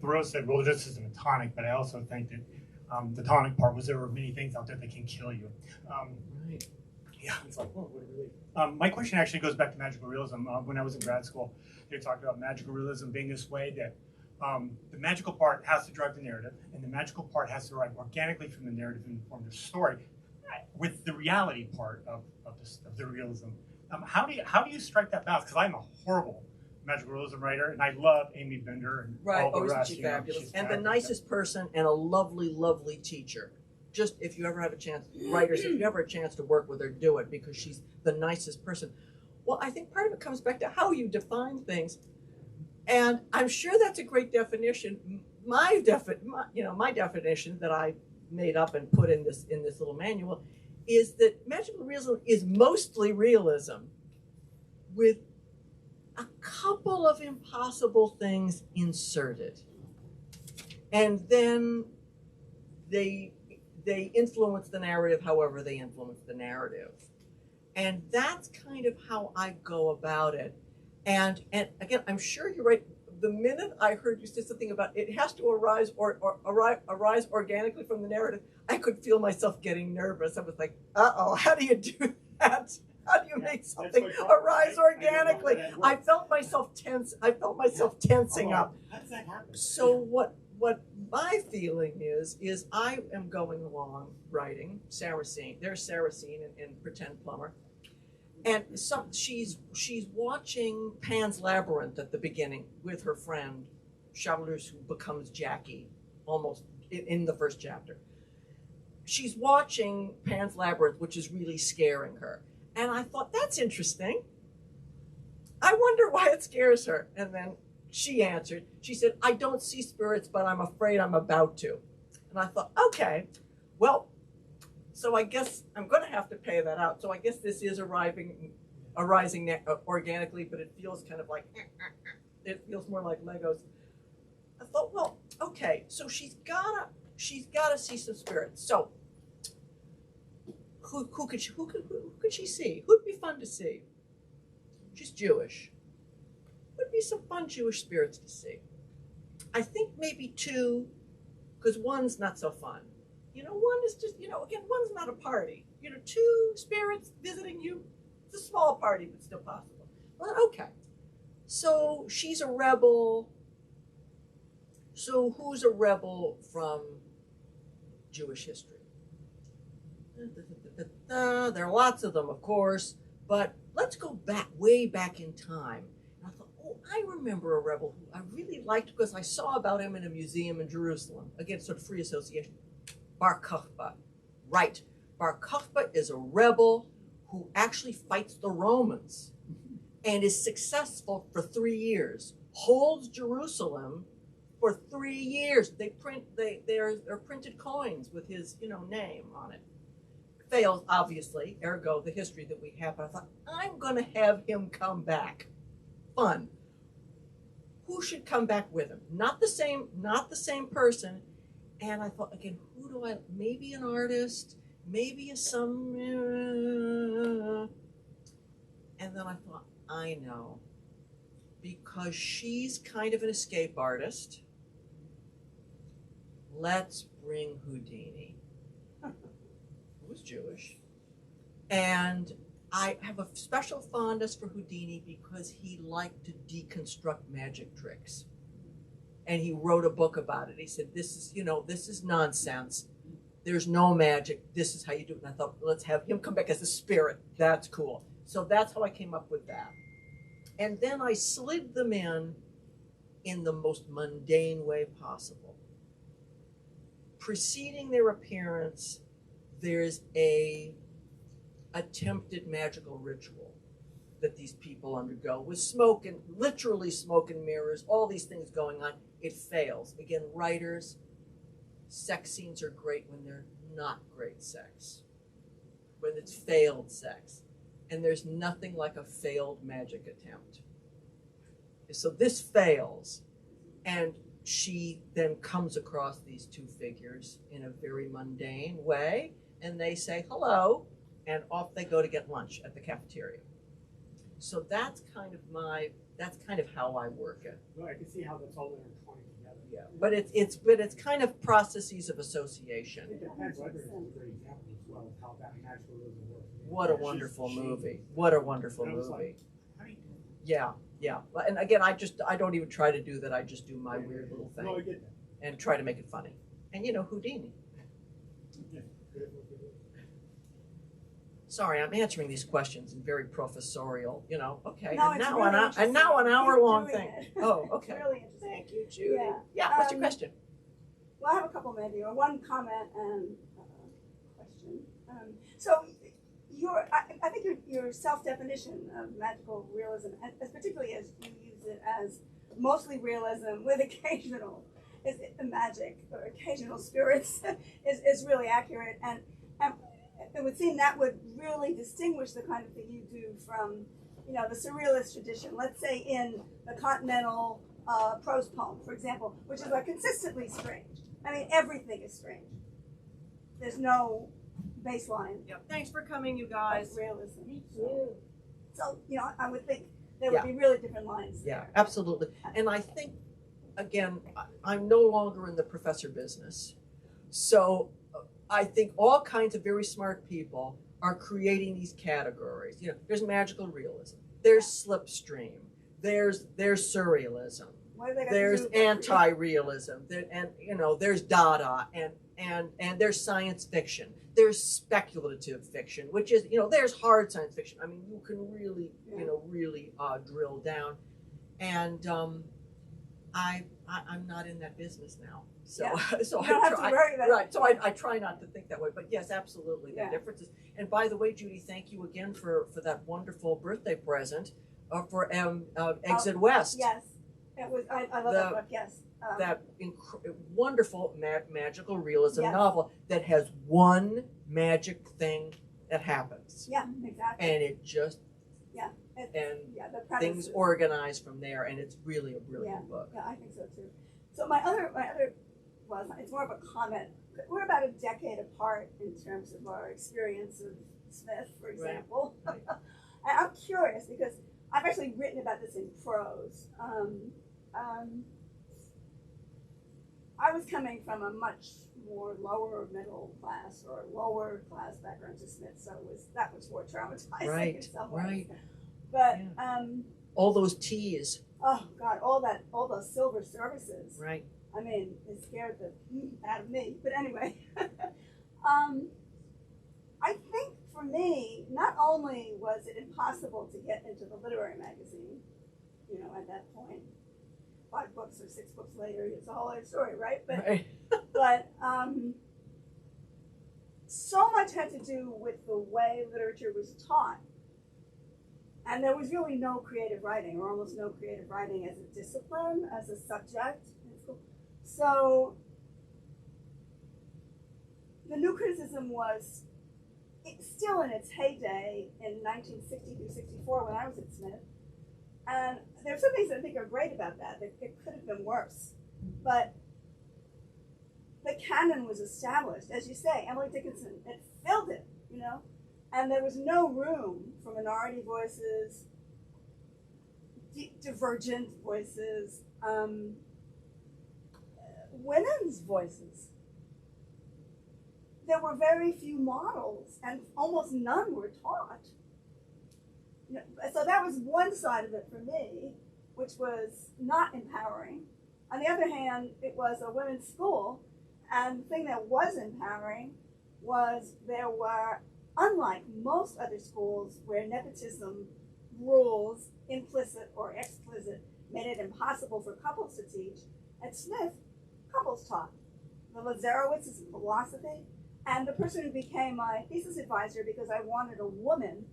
Thoreau said religious isn't a tonic, but I also think that the tonic part was there were many things out there that can kill you. Right. Yeah, it's like, what a relief. My question actually goes back to magical realism. When I was in grad school, they talked about magical realism being this way that the magical part has to drive the narrative, and the magical part has to arrive organically from the narrative in the form of the story. with the reality part of the realism, how do you strike that balance? Because I'm a horrible magical realism writer, and I love Amy Bender and Right, all the isn't rest. she You know, fabulous? she's And the fabulous. nicest person and a lovely, lovely teacher. Just if you ever have a chance, writers, if you ever have a chance to work with her, do it, because she's the nicest person. Well, I think part of it comes back to how you define things. And I'm sure that's a great definition. My definition that I made up and put in this little manual is that magical realism is mostly realism with a couple of impossible things inserted. And then they influence the narrative however they influence the narrative. And that's kind of how I go about it. And again, I'm sure you're right. The minute I heard you say something about it has to arise arise organically from the narrative, I could feel myself getting nervous. I was like, uh-oh, how do you do that? How do you make something arise organically? I felt myself tense. I felt myself tensing up. How does that happen? So what my feeling is I am going along writing Saracine. There's Saracine in Pretend Plumber. And she's watching Pan's Labyrinth at the beginning with her friend, Chevaleuse, who becomes Jackie almost in the first chapter. She's watching Pan's Labyrinth, which is really scaring her. And I thought, that's interesting. I wonder why it scares her. And then she answered. She said, I don't see spirits, but I'm afraid I'm about to. And I thought, okay, well, so I guess I'm going to have to pay that out. So I guess this is arising organically, but it feels kind of like, it feels more like Legos. I thought, well, okay, so she's gotta see some spirits. So who could she see? Who'd be fun to see? She's Jewish. Would be some fun Jewish spirits to see. I think maybe two, because one's not so fun. One is just, again, one's not a party. Two spirits visiting you, it's a small party, but still possible. Well, okay. So she's a rebel. So who's a rebel from Jewish history? There are lots of them, of course, but let's go way back in time. And I thought, I remember a rebel who I really liked because I saw about him in a museum in Jerusalem. Again, sort of free association. Bar Kokhba. Right. Bar Kokhba is a rebel who actually fights the Romans and is successful for 3 years, holds Jerusalem for 3 years. They're printed coins with his, name on it. Fails, obviously, ergo the history that we have. But I thought, I'm going to have him come back. Fun. Who should come back with him? Not the same person. And I thought, again, maybe an artist, maybe and then I thought, I know, because she's kind of an escape artist. Let's bring Houdini, who's Jewish. And I have a special fondness for Houdini because he liked to deconstruct magic tricks. And he wrote a book about it. He said, this is nonsense. There's no magic. This is how you do it. And I thought, let's have him come back as a spirit. That's cool. So that's how I came up with that. And then I slid them in the most mundane way possible. Preceding their appearance, there's a attempted magical ritual that these people undergo with literally smoke and mirrors, all these things going on. It fails. Again, writers, sex scenes are great when they're not great sex, when it's failed sex. And there's nothing like a failed magic attempt. So this fails, and she then comes across these two figures in a very mundane way, and they say hello, and off they go to get lunch at the cafeteria. So that's kind of how I work it. Well, I can see how that's all intertwined together. Yeah, but it's kind of processes of association. It depends. Whether it's a great example as well of how that magical realism works. What a wonderful movie! What a wonderful And I was movie! like, how do you do Yeah. And again, I don't even try to do that. I just do my weird little that? No, I thing get that. and try to make it funny. And Houdini. Yeah, good. sorry, I'm answering these questions in very professorial, you know, okay. No, and it's now really and now an interesting. hour-long Keep doing thing. it. Oh, It's okay. really interesting. Thank you, Judy. Yeah. What's your question? Well, I have a couple maybe, or one comment and question. So, I think your self-definition of magical realism, as particularly as you use it as mostly realism with occasional magic or occasional spirits, is really accurate, and it would seem that would really distinguish the kind of thing you do from, you know, the surrealist tradition. Let's say in the continental prose poem, for example, which is like consistently strange. I mean, everything is strange. There's no baseline Yep. Thanks for coming, you of guys. realism. Thank you. So, you know, I would think there would be really different lines. Yeah, there. absolutely. And I think, again, I'm no longer in the professor business. So I think all kinds of very smart people are creating these categories. You know, there's magical realism, there's slipstream, there's surrealism, What have they got to there's do with that? anti-realism, and you know, there's Dada, and there's science fiction, there's speculative fiction, which is, you know, there's hard science fiction. I mean, you can really, you know, really drill down, and I'm not in that business now, so so You don't have to worry about it. right. So I try not to think that way, but yes, absolutely, the Yeah. differences. And by the way, Judy, thank you again for that wonderful birthday present for Exit West. Yes, it was. I love that book. Yes. That wonderful magical realism Yes. novel that has one magic thing that happens, Yeah, exactly. and it just It's- and yeah, the premise things is- organize from there, and it's really a brilliant book. Yeah, I think so too. So my other, well, it's more of a comment. We're about a decade apart in terms of our experience of Smith, for example. Right. And I'm curious because I've actually written about this in prose. I was coming from a much more lower middle class or lower class background to Smith, so that was more traumatizing in Right, some ways. right. But All those T's, oh God, all those silver services. right? I mean, it scared the out of me. But anyway, I think for me, not only was it impossible to get into the literary magazine, you know, at that point, 5 books or 6 books later, it's a whole other story, right? But Right. but so much had to do with the way literature was taught. And there was really no creative writing, or almost no creative writing as a discipline, as a subject in school. So the new criticism was still in its heyday in 1960 through 64 when I was at Smith. And there are some things that I think are great about that. It could have been worse. But the canon was established. As you say, Emily Dickinson, it filled it, you know? And there was no room for minority voices, divergent voices, women's voices. There were very few models, and almost none were taught. So that was one side of it for me, which was not empowering. On the other hand, it was a women's school, and the thing that was empowering was there were, unlike most other schools where nepotism rules, implicit or explicit, made it impossible for couples to teach, at Smith, couples taught. The Lazarowitzes in philosophy, and the person who became my thesis advisor because I wanted a woman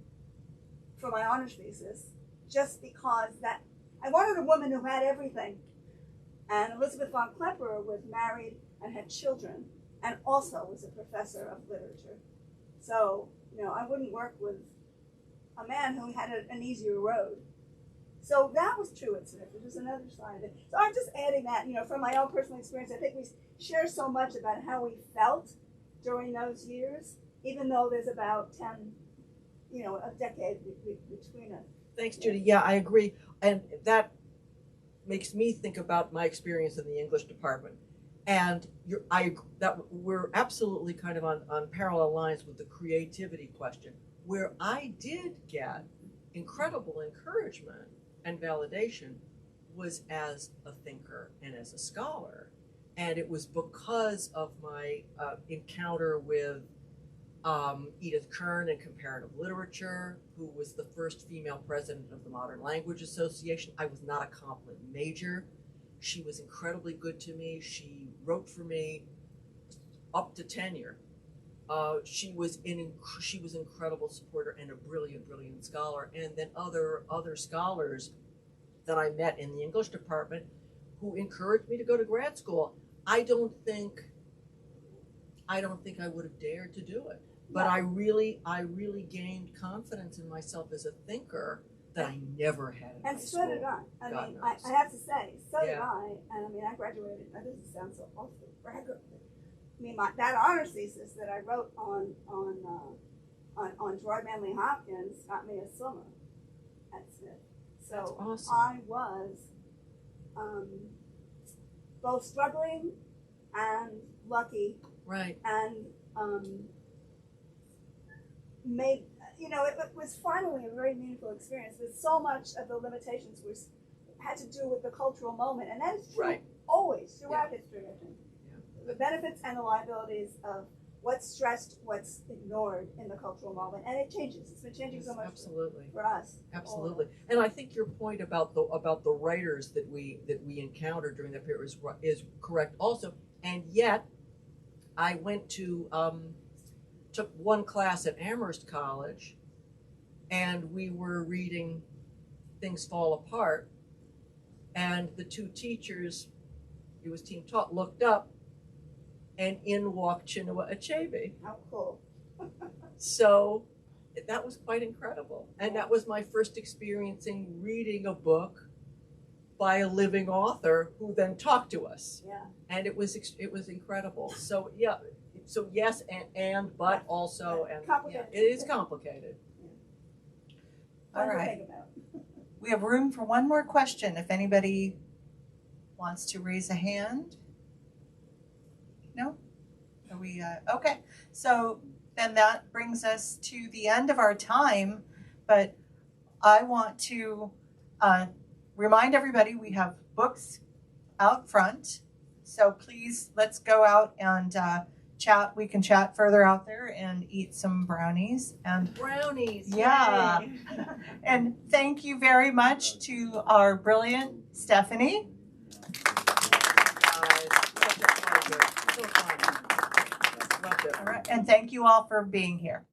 for my honors thesis, just because that I wanted a woman who had everything. And Elizabeth von Klepper was married and had children, and also was a professor of literature. So, you know, I wouldn't work with a man who had an easier road. So that was true at Smith. It was another side of it. So I'm just adding that, you know, from my own personal experience. I think we share so much about how we felt during those years, even though there's about 10, you know, a decade between us. Thanks, Judy. Yeah, I agree. And that makes me think about my experience in the English department. And we're absolutely kind of on parallel lines with the creativity question, where I did get incredible encouragement and validation was as a thinker and as a scholar. And it was because of my encounter with Edith Kern in comparative literature, who was the first female president of the Modern Language Association. I was not a comp-lit major. She was incredibly good to me. She wrote for me up to tenure. She was an incredible supporter and a brilliant scholar. And then other scholars that I met in the English department who encouraged me to go to grad school. I don't think I would have dared to do it. But I really gained confidence in myself as a thinker that I never had in high school. And so did I. I mean, I have to say, so did I. And I mean, I graduated. That doesn't sound so awful. I mean, that honors thesis that I wrote on Troy Manley Hopkins got me a summer at Smith. So awesome. I was both struggling and lucky, Right. and made, you know, it was finally a very meaningful experience. But so much of the limitations had to do with the cultural moment, and that is true Right. always throughout history, I think. The benefits and the liabilities of what's stressed, what's ignored in the cultural moment, and it changes. It's been changing so much Absolutely. for us. Absolutely. And I think your point about the writers that we encountered during that period is correct also. And yet, I went to took one class at Amherst College, and we were reading Things Fall Apart, and the two teachers, it was team taught, looked up, and in walked Chinua Achebe. How cool. So that was quite incredible. And that was my first experiencing reading a book by a living author who then talked to us. Yeah. And it was incredible. So yeah, so yes, but also, and Complicated. yeah, it is complicated. All Fun to right. think about. We have room for one more question if anybody wants to raise a hand. No? Are we, okay. So then that brings us to the end of our time, but I want to remind everybody we have books out front. So please, let's go out and chat. We can chat further out there and eat some brownies. And Brownies. yeah. Yay. And thank you very much to our brilliant Stephanie. Such a pleasure. So fun. Loved it. All right. And thank you all for being here.